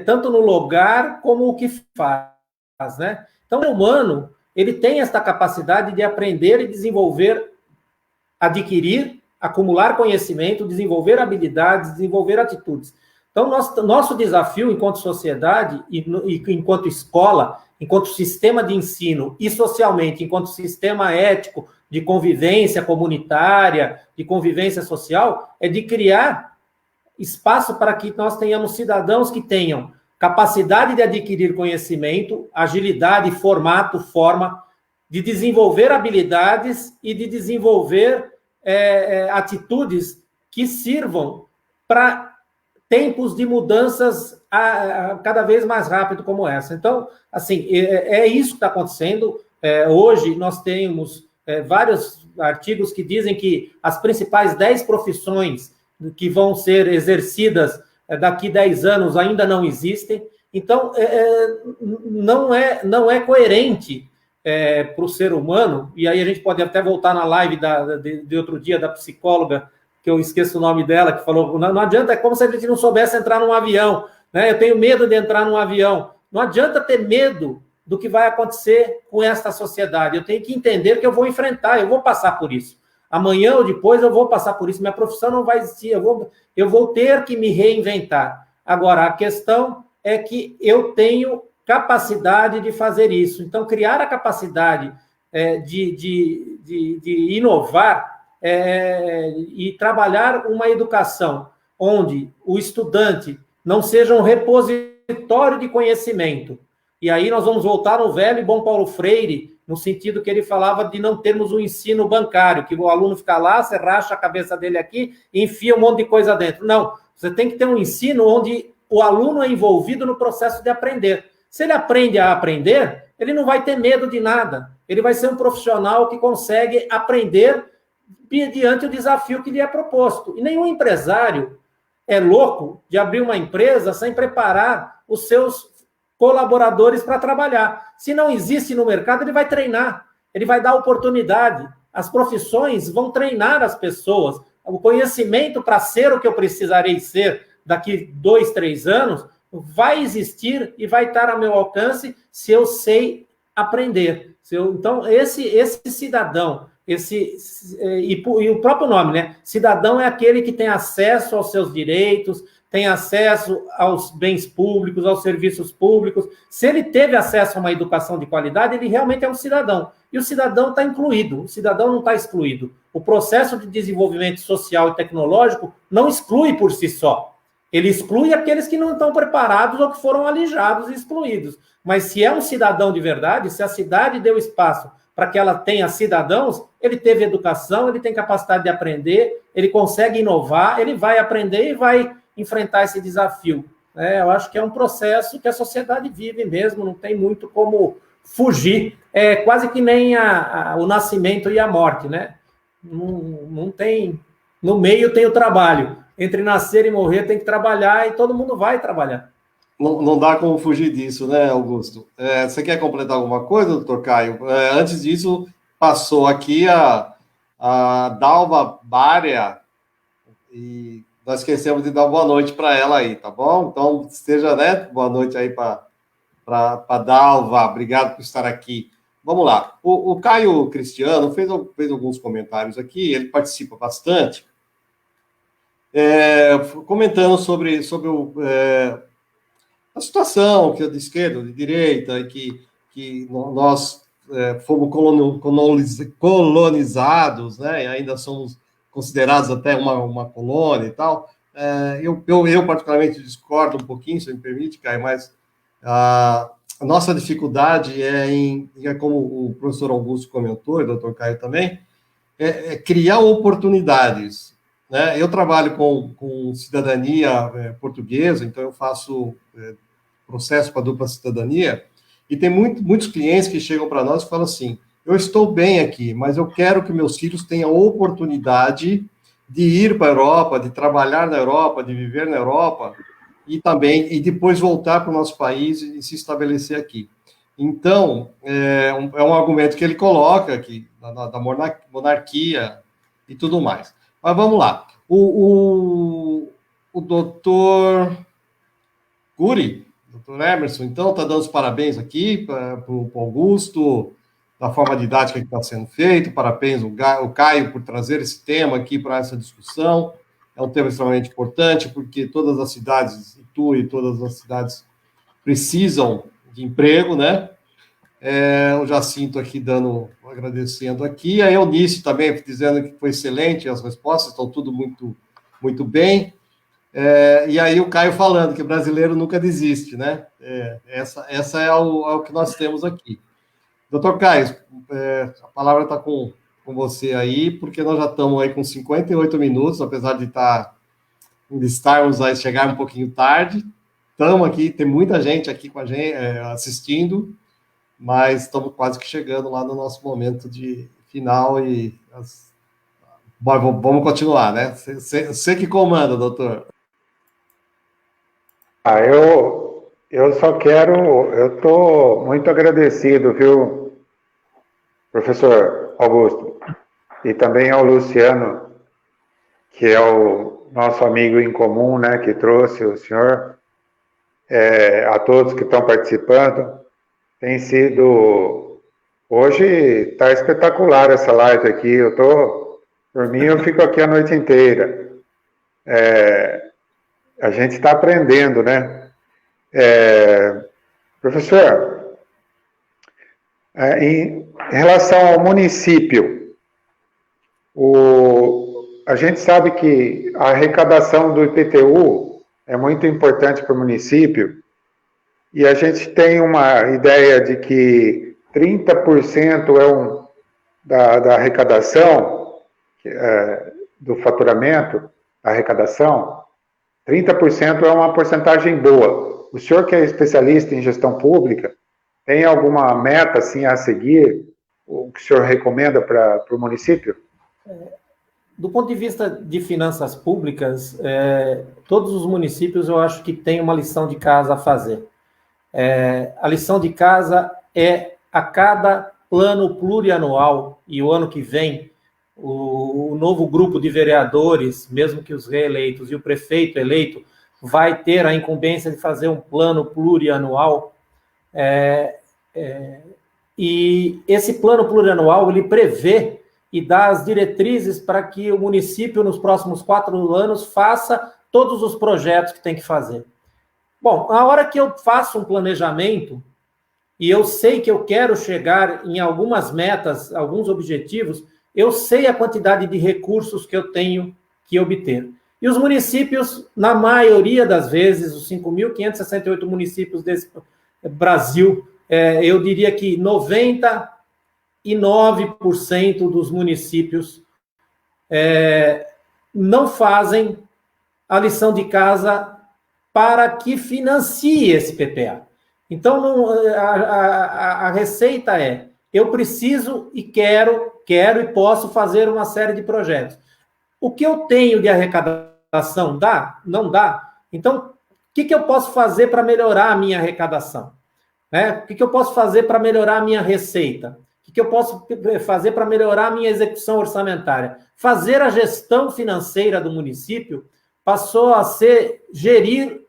tanto no lugar como o que faz, né? Então, o humano, ele tem esta capacidade de aprender e desenvolver, adquirir, acumular conhecimento, desenvolver habilidades, desenvolver atitudes. Então, nosso desafio enquanto sociedade e enquanto escola, enquanto sistema de ensino e socialmente, enquanto sistema ético de convivência comunitária, de convivência social, é de criar espaço para que nós tenhamos cidadãos que tenham capacidade de adquirir conhecimento, agilidade, formato, forma, de desenvolver habilidades e de desenvolver atitudes que sirvam para tempos de mudanças cada vez mais rápido como essa. Então, assim, é isso que está acontecendo. Hoje nós temos vários artigos que dizem que as principais 10 profissões que vão ser exercidas daqui 10 anos ainda não existem. Então, não é coerente para o ser humano, e aí a gente pode até voltar na live de outro dia da psicóloga, que eu esqueço o nome dela, que falou, não adianta, é como se a gente não soubesse entrar num avião, né? Eu tenho medo de entrar num avião. Não adianta ter medo do que vai acontecer com esta sociedade. Eu tenho que entender que eu vou enfrentar, eu vou passar por isso. Amanhã ou depois eu vou passar por isso. Minha profissão não vai existir, eu vou ter que me reinventar. Agora, a questão é que eu tenho capacidade de fazer isso. Então, criar a capacidade de inovar e trabalhar uma educação onde o estudante não seja um repositório de conhecimento. E aí nós vamos voltar no velho e bom Paulo Freire, no sentido que ele falava de não termos um ensino bancário, que o aluno fica lá, você racha a cabeça dele aqui e enfia um monte de coisa dentro. Não, você tem que ter um ensino onde o aluno é envolvido no processo de aprender. Se ele aprende a aprender, ele não vai ter medo de nada. Ele vai ser um profissional que consegue aprender mediante o desafio que lhe é proposto. E nenhum empresário é louco de abrir uma empresa sem preparar os seus colaboradores para trabalhar. Se não existe no mercado, ele vai treinar, ele vai dar oportunidade. As profissões vão treinar as pessoas. O conhecimento para ser o que eu precisarei ser daqui 2, 3 anos vai existir e vai estar ao meu alcance se eu sei aprender. Então, esse cidadão, e o próprio nome, né? Cidadão é aquele que tem acesso aos seus direitos, tem acesso aos bens públicos, aos serviços públicos. Se ele teve acesso a uma educação de qualidade, ele realmente é um cidadão. E o cidadão está incluído, o cidadão não está excluído. O processo de desenvolvimento social e tecnológico não exclui por si só. Ele exclui aqueles que não estão preparados ou que foram alijados e excluídos. Mas se é um cidadão de verdade, se a cidade deu espaço para que ela tenha cidadãos, ele teve educação, ele tem capacidade de aprender, ele consegue inovar, ele vai aprender e vai enfrentar esse desafio. Eu acho que é um processo que a sociedade vive mesmo, não tem muito como fugir. É quase que nem o nascimento e a morte, né? Não tem... No meio tem o trabalho. Entre nascer e morrer tem que trabalhar e todo mundo vai trabalhar. Não dá como fugir disso, né, Augusto? Você quer completar alguma coisa, doutor Caio? Antes disso, passou aqui a Dalva Bária, e nós esquecemos de dar boa noite para ela aí, tá bom? Então, esteja, né? Boa noite aí para Dalva, obrigado por estar aqui. Vamos lá. O Caio Cristiano fez alguns comentários aqui, ele participa bastante, comentando sobre a situação que é de esquerda, de direita, e que nós fomos colonizados, né, e ainda somos considerados até uma colônia e tal. Eu particularmente discordo um pouquinho, se me permite, Caio, mas a nossa dificuldade é como o professor Augusto comentou, e o doutor Caio também, criar oportunidades, né? Eu trabalho com cidadania portuguesa, então eu faço processo para dupla cidadania, e tem muitos clientes que chegam para nós e falam assim: eu estou bem aqui, mas eu quero que meus filhos tenham oportunidade de ir para a Europa, de trabalhar na Europa, de viver na Europa, e depois voltar para o nosso país e se estabelecer aqui. Então, é um argumento que ele coloca aqui, da monarquia e tudo mais. Mas vamos lá. O doutor Guri, doutor Emerson, então, está dando os parabéns aqui para o Augusto, da forma didática que está sendo feito. Parabéns ao Caio por trazer esse tema aqui para essa discussão. É um tema extremamente importante, porque todas as cidades, Itu e todas as cidades, precisam de emprego, né? O Jacinto aqui agradecendo aqui. A Eunice também dizendo que foi excelente, as respostas estão tudo muito, muito bem. E aí o Caio falando que o brasileiro nunca desiste, né? Essa é o que nós temos aqui. Doutor Caio, a palavra está com você aí, porque nós já estamos aí com 58 minutos, apesar de estarmos a chegar um pouquinho tarde. Estamos aqui, tem muita gente aqui com a gente assistindo, mas estamos quase que chegando lá no nosso momento de final vamos continuar, né? Você que comanda, doutor. Eu estou muito agradecido, viu, professor Augusto, e também ao Luciano, que é o nosso amigo em comum, né, que trouxe o senhor, a todos que estão participando. Tem sido, hoje está espetacular essa live aqui, por mim eu fico aqui a noite inteira. A gente está aprendendo, né? Professor, em relação ao município, a gente sabe que a arrecadação do IPTU é muito importante para o município, e a gente tem uma ideia de que 30% da arrecadação, do faturamento, da arrecadação, 30% é uma porcentagem boa. O senhor que é especialista em gestão pública, tem alguma meta assim a seguir o que o senhor recomenda para o município? Do ponto de vista de finanças públicas, todos os municípios eu acho que têm uma lição de casa a fazer. A lição de casa é a cada plano plurianual, e o ano que vem, o novo grupo de vereadores, mesmo que os reeleitos e o prefeito eleito, vai ter a incumbência de fazer um plano plurianual, e esse plano plurianual, ele prevê e dá as diretrizes para que o município, nos próximos 4 anos, faça todos os projetos que tem que fazer. Bom, na hora que eu faço um planejamento, e eu sei que eu quero chegar em algumas metas, alguns objetivos, eu sei a quantidade de recursos que eu tenho que obter. E os municípios, na maioria das vezes, os 5.568 municípios desse Brasil, eu diria que 99% dos municípios não fazem a lição de casa para que financie esse PPA. Então, a receita eu preciso e quero e posso fazer uma série de projetos. O que eu tenho de arrecadação dá? Não dá? Então, o que eu posso fazer para melhorar a minha arrecadação? O que eu posso fazer para melhorar a minha receita? O que eu posso fazer para melhorar a minha execução orçamentária? Fazer a gestão financeira do município passou a ser gerir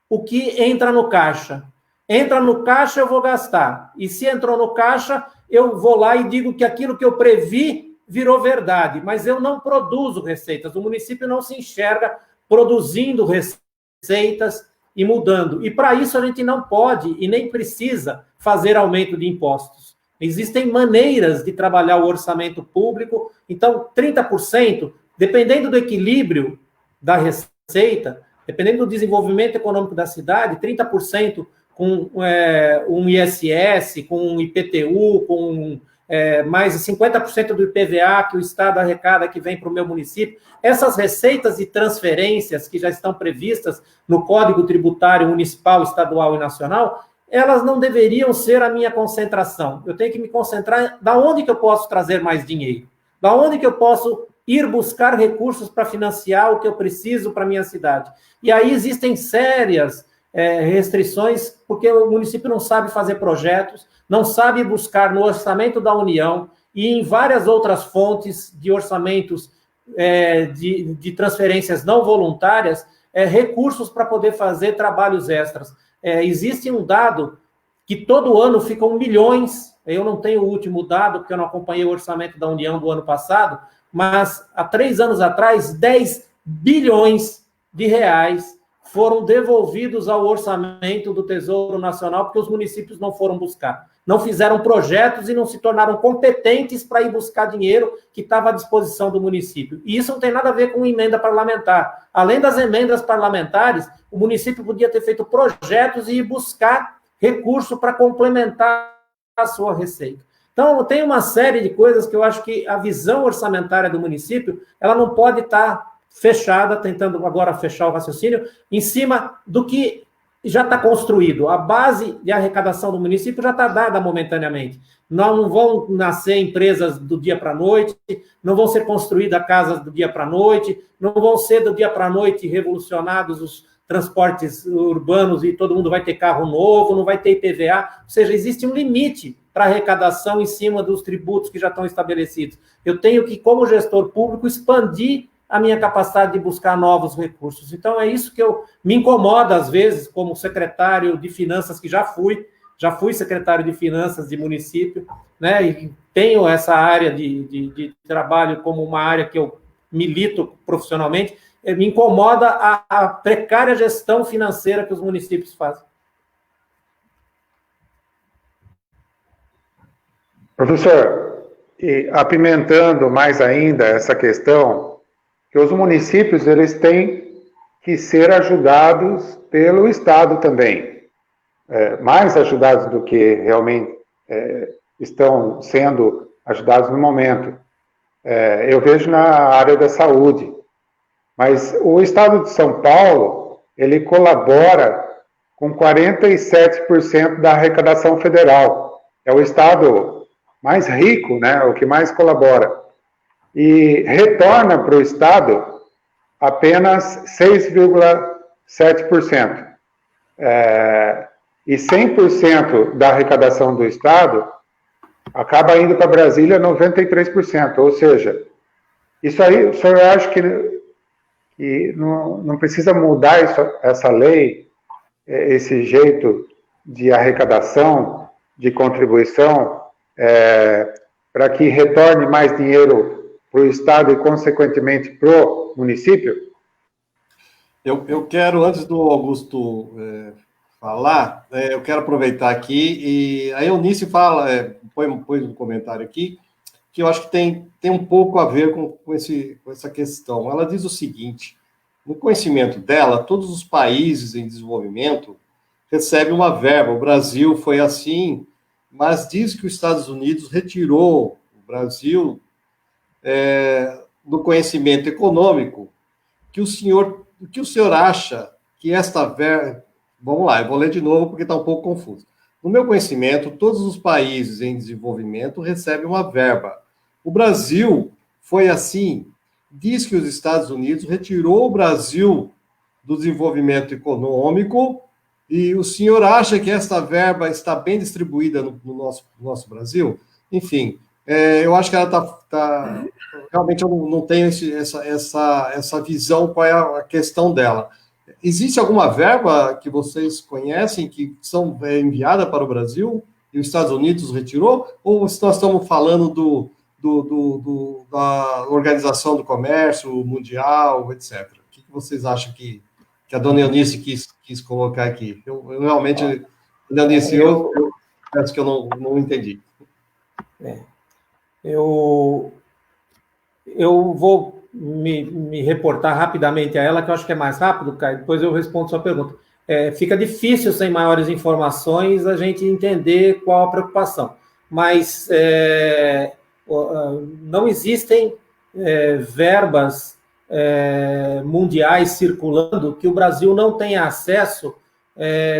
o que entra no caixa. Entra no caixa, eu vou gastar. E se entrou no caixa, eu vou lá e digo que aquilo que eu previ virou verdade. Mas eu não produzo receitas. O município não se enxerga produzindo receitas e mudando. E para isso a gente não pode e nem precisa fazer aumento de impostos. Existem maneiras de trabalhar o orçamento público. Então, 30%, dependendo do equilíbrio da receita, dependendo do desenvolvimento econômico da cidade, 30% com um ISS, com um IPTU, com mais de 50% do IPVA que o Estado arrecada que vem para o meu município. Essas receitas e transferências que já estão previstas no Código Tributário Municipal, Estadual e Nacional, elas não deveriam ser a minha concentração. Eu tenho que me concentrar da onde que eu posso trazer mais dinheiro, da onde que eu posso ir buscar recursos para financiar o que eu preciso para a minha cidade. E aí existem sérias restrições, porque o município não sabe fazer projetos, não sabe buscar no orçamento da União e em várias outras fontes de orçamentos de transferências não voluntárias, recursos para poder fazer trabalhos extras. Existe um dado que todo ano ficam milhões, eu não tenho o último dado, porque eu não acompanhei o orçamento da União do ano passado, mas há 3 anos atrás, 10 bilhões de reais foram devolvidos ao orçamento do Tesouro Nacional, porque os municípios não foram buscar. Não fizeram projetos e não se tornaram competentes para ir buscar dinheiro que estava à disposição do município. E isso não tem nada a ver com emenda parlamentar. Além das emendas parlamentares, o município podia ter feito projetos e ir buscar recurso para complementar a sua receita. Então, tem uma série de coisas que eu acho que a visão orçamentária do município, ela não pode estar fechada, tentando agora fechar o raciocínio, em cima do que já está construído. A base de arrecadação do município já está dada momentaneamente. Não vão nascer empresas do dia para a noite, não vão ser construídas casas do dia para a noite, não vão ser do dia para a noite revolucionados os transportes urbanos e todo mundo vai ter carro novo, não vai ter IPVA. Ou seja, existe um limite para arrecadação em cima dos tributos que já estão estabelecidos. Eu tenho que, como gestor público, expandir a minha capacidade de buscar novos recursos. Então, é isso que me incomoda, às vezes, como secretário de Finanças, que já fui secretário de Finanças de município, né, e tenho essa área de trabalho como uma área que eu milito profissionalmente, me incomoda a precária gestão financeira que os municípios fazem. Professor, e apimentando mais ainda essa questão, que os municípios eles têm que ser ajudados pelo Estado também, mais ajudados do que realmente estão sendo ajudados no momento. Eu vejo na área da saúde, mas o Estado de São Paulo, ele colabora com 47% da arrecadação federal. É o Estado mais rico, né, o que mais colabora, e retorna para o Estado apenas 6,7%. E 100% da arrecadação do Estado acaba indo para Brasília 93%. Ou seja, isso aí, eu acho que não precisa mudar essa lei, esse jeito de arrecadação, de contribuição, para que retorne mais dinheiro para o Estado e, consequentemente, para o município? Eu quero, antes do Augusto falar, eu quero aproveitar aqui, e a Eunice fala, põe um comentário aqui, que eu acho que tem um pouco a ver com essa questão. Ela diz o seguinte: no conhecimento dela, todos os países em desenvolvimento recebem uma verba. O Brasil foi assim, mas diz que os Estados Unidos retirou o Brasil do conhecimento econômico. O que o senhor acha que esta verba... Vamos lá, eu vou ler de novo porque está um pouco confuso. No meu conhecimento, todos os países em desenvolvimento recebem uma verba. O Brasil foi assim. Diz que os Estados Unidos retirou o Brasil do desenvolvimento econômico, e o senhor acha que esta verba está bem distribuída no nosso Brasil? Enfim, eu acho que ela está... Realmente eu não tenho essa visão, qual é a questão dela. Existe alguma verba que vocês conhecem que são enviada para o Brasil e os Estados Unidos retirou? Ou nós estamos falando da Organização do Comércio Mundial, etc.? O que vocês acham que a dona Eunice quis colocar aqui? Eu realmente, dona Eunice, eu acho que eu não entendi. Eu vou me reportar rapidamente a ela, que eu acho que é mais rápido, Caio, depois eu respondo sua pergunta. Fica difícil, sem maiores informações, a gente entender qual a preocupação, mas não existem verbas mundiais circulando que o Brasil não tenha acesso,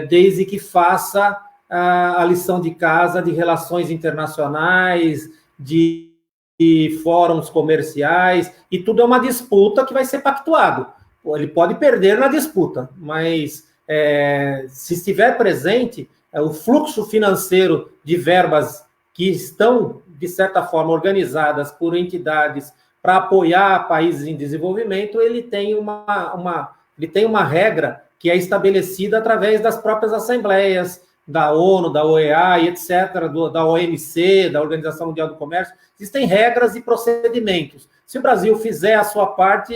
desde que faça a lição de casa de relações internacionais, de fóruns comerciais, e tudo é uma disputa que vai ser pactuado. Ele pode perder na disputa, mas se estiver presente, o fluxo financeiro de verbas que estão, de certa forma, organizadas por entidades para apoiar países em desenvolvimento, ele tem uma regra que é estabelecida através das próprias assembleias da ONU, da OEA e etc., da OMC, da Organização Mundial do Comércio. Existem regras e procedimentos. Se o Brasil fizer a sua parte,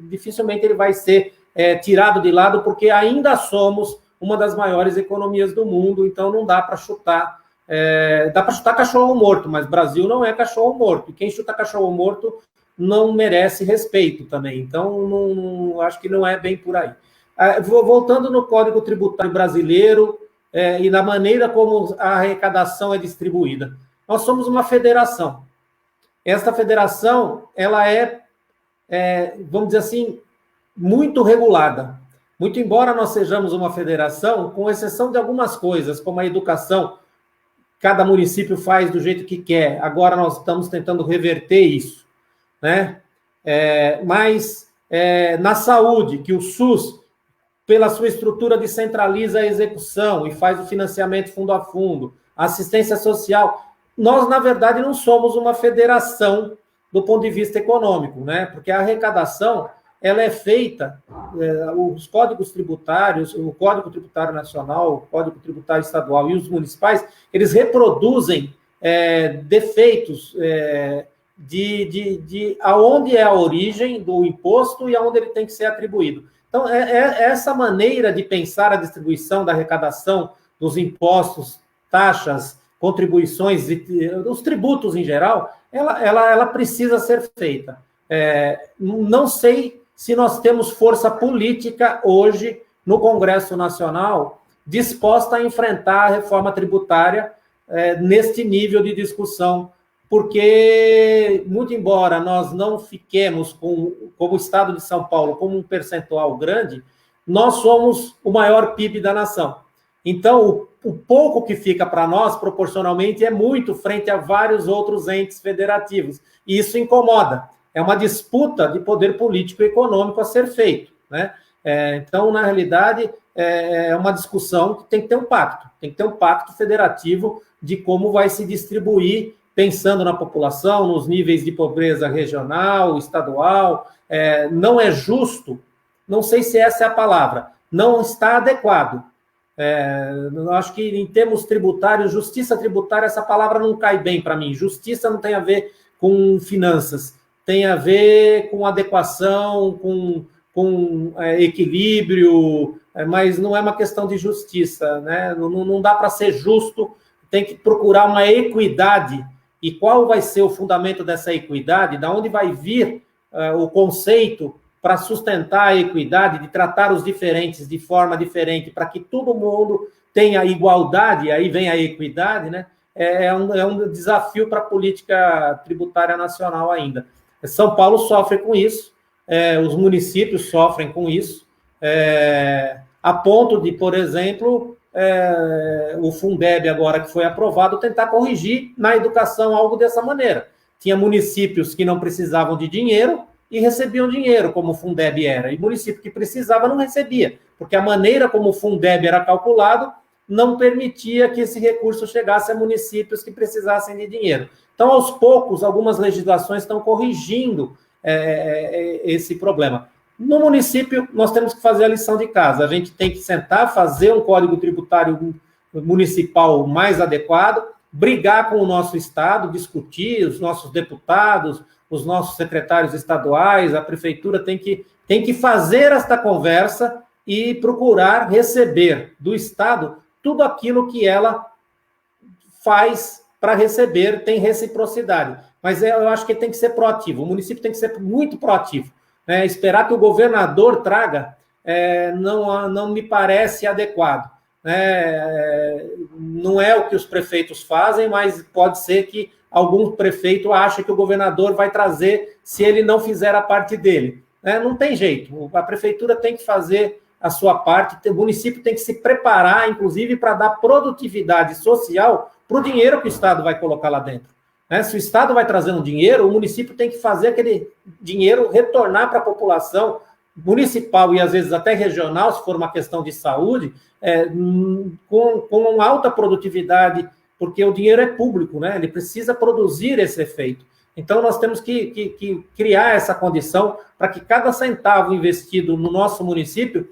dificilmente ele vai ser tirado de lado, porque ainda somos uma das maiores economias do mundo, então não dá para chutar. Dá para chutar cachorro morto, mas Brasil não é cachorro morto. E quem chuta cachorro morto não merece respeito também. Então, acho que não é bem por aí. Voltando no Código Tributário Brasileiro, e na maneira como a arrecadação é distribuída. Nós somos uma federação. Esta federação, ela vamos dizer assim, muito regulada. Muito embora nós sejamos uma federação, com exceção de algumas coisas, como a educação, cada município faz do jeito que quer. Agora nós estamos tentando reverter isso, né? Mas na saúde, que o SUS, pela sua estrutura, descentraliza a execução e faz o financiamento fundo a fundo, a assistência social. Nós, na verdade, não somos uma federação do ponto de vista econômico, né? Porque a arrecadação, ela é feita, os códigos tributários, o Código Tributário Nacional, o Código Tributário Estadual e os municipais, eles reproduzem defeitos de aonde é a origem do imposto e aonde ele tem que ser atribuído. Então, essa maneira de pensar a distribuição da arrecadação dos impostos, taxas, contribuições, os tributos em geral, ela precisa ser feita. Não sei se nós temos força política hoje no Congresso Nacional disposta a enfrentar a reforma tributária neste nível de discussão, porque, muito embora nós não fiquemos como o Estado de São Paulo como um percentual grande, nós somos o maior PIB da nação. Então, o pouco que fica para nós, proporcionalmente, é muito frente a vários outros entes federativos. E isso incomoda. É uma disputa de poder político e econômico a ser feito, né? Então, na realidade, é uma discussão que tem que ter um pacto. Tem que ter um pacto federativo de como vai se distribuir, pensando na população, nos níveis de pobreza regional, estadual. Não é justo, não sei se essa é a palavra, não está adequado. Eu acho que, em termos tributários, justiça tributária, essa palavra não cai bem para mim. Justiça não tem a ver com finanças, tem a ver com adequação, com equilíbrio, mas não é uma questão de justiça, né? Não dá para ser justo, tem que procurar uma equidade. E qual vai ser o fundamento dessa equidade? Da onde vai vir o conceito para sustentar a equidade, de tratar os diferentes de forma diferente, para que todo mundo tenha igualdade, aí vem a equidade, né? É um desafio para a política tributária nacional ainda. São Paulo sofre com isso, os municípios sofrem com isso, a ponto de, por exemplo, o Fundeb, agora que foi aprovado, tentar corrigir na educação algo dessa maneira. Tinha municípios que não precisavam de dinheiro e recebiam dinheiro, como o Fundeb era, e município que precisava não recebia, porque a maneira como o Fundeb era calculado não permitia que esse recurso chegasse a municípios que precisassem de dinheiro. Então, aos poucos, algumas legislações estão corrigindo esse problema. No município, nós temos que fazer a lição de casa. A gente tem que sentar, fazer um código tributário municipal mais adequado, brigar com o nosso Estado, discutir, os nossos deputados, os nossos secretários estaduais, a prefeitura tem que fazer esta conversa e procurar receber do Estado tudo aquilo que ela faz para receber, tem reciprocidade. Mas eu acho que tem que ser proativo, o município tem que ser muito proativo. Esperar que o governador traga não me parece adequado. Não é o que os prefeitos fazem, mas pode ser que algum prefeito ache que o governador vai trazer se ele não fizer a parte dele. Não tem jeito, a prefeitura tem que fazer a sua parte, o município tem que se preparar, inclusive, para dar produtividade social para o dinheiro que o Estado vai colocar lá dentro. Se o Estado vai trazendo dinheiro, o município tem que fazer aquele dinheiro retornar para a população municipal e, às vezes, até regional, se for uma questão de saúde, com alta produtividade, porque o dinheiro é público, né? Ele precisa produzir esse efeito. Então, nós temos que criar essa condição para que cada centavo investido no nosso município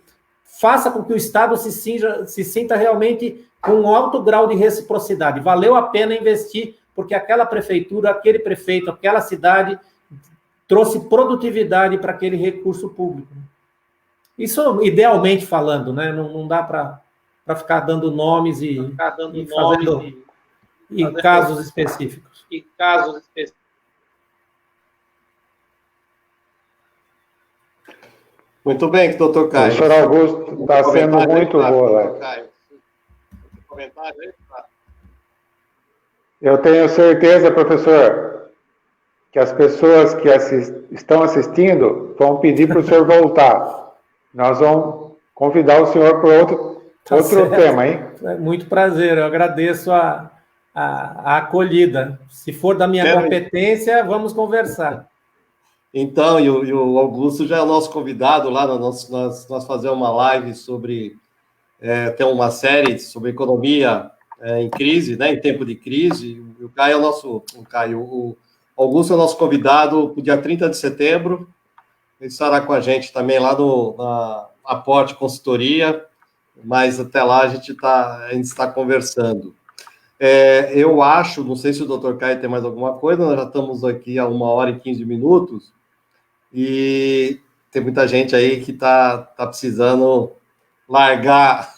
faça com que o Estado se sinta realmente com um alto grau de reciprocidade. Valeu a pena investir, porque aquela prefeitura, aquele prefeito, aquela cidade trouxe produtividade para aquele recurso público. Isso, idealmente falando, né? Não dá para ficar dando nomes e fazendo casos específicos. Muito bem, doutor Caio. O professor Augusto está sendo muito boa. Comentário aí? Eu tenho certeza, professor, que as pessoas que estão assistindo vão pedir para o senhor voltar. Nós vamos convidar o senhor para outro tema, hein? É muito prazer, eu agradeço a acolhida. Se for da minha competência, vamos conversar. Então, e o Augusto já é o nosso convidado lá, nós fazemos uma live sobre, tem uma série sobre economia em crise, né, em tempo de crise. O Caio é o nosso, o Augusto é o nosso convidado para o dia 30 de setembro, ele estará com a gente também lá na Aporte Consultoria, mas até lá a gente está conversando. Eu acho, não sei se o doutor Caio tem mais alguma coisa, nós já estamos aqui há 1h15, e tem muita gente aí que está precisando largar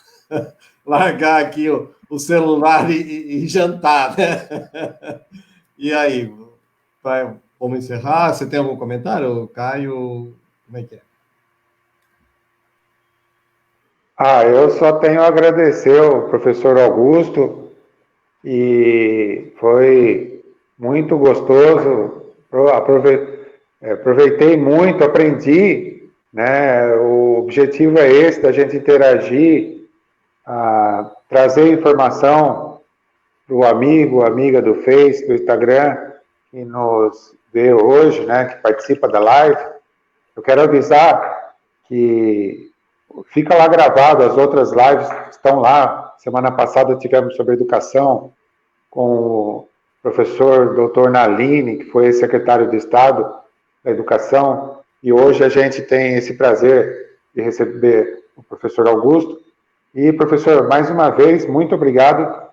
aqui o celular e jantar, né? E aí, vamos encerrar? Você tem algum comentário, Caio? Como é que é? Eu só tenho a agradecer ao professor Augusto, e foi muito gostoso, aproveitei muito, aprendi, né? O objetivo é esse, da gente interagir, trazer informação para o amigo, amiga do Face, do Instagram, que nos vê hoje, né, que participa da live. Eu quero avisar que fica lá gravado, as outras lives estão lá. Semana passada tivemos sobre educação com o professor Dr. Naline, que foi secretário de Estado da Educação, e hoje a gente tem esse prazer de receber o professor Augusto. E, professor, mais uma vez, muito obrigado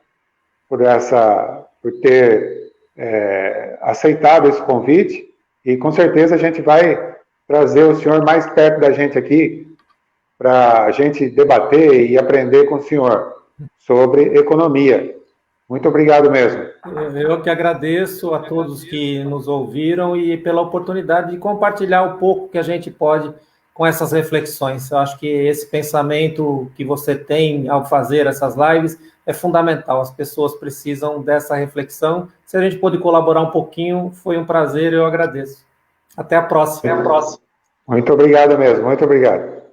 por ter aceitado esse convite, e com certeza a gente vai trazer o senhor mais perto da gente aqui para a gente debater e aprender com o senhor sobre economia. Muito obrigado mesmo. Eu que agradeço a todos que nos ouviram e pela oportunidade de compartilhar um pouco que a gente pode com essas reflexões. Eu acho que esse pensamento que você tem ao fazer essas lives é fundamental. As pessoas precisam dessa reflexão. Se a gente pôde colaborar um pouquinho, foi um prazer, eu agradeço. Até a próxima. Muito obrigado mesmo, muito obrigado.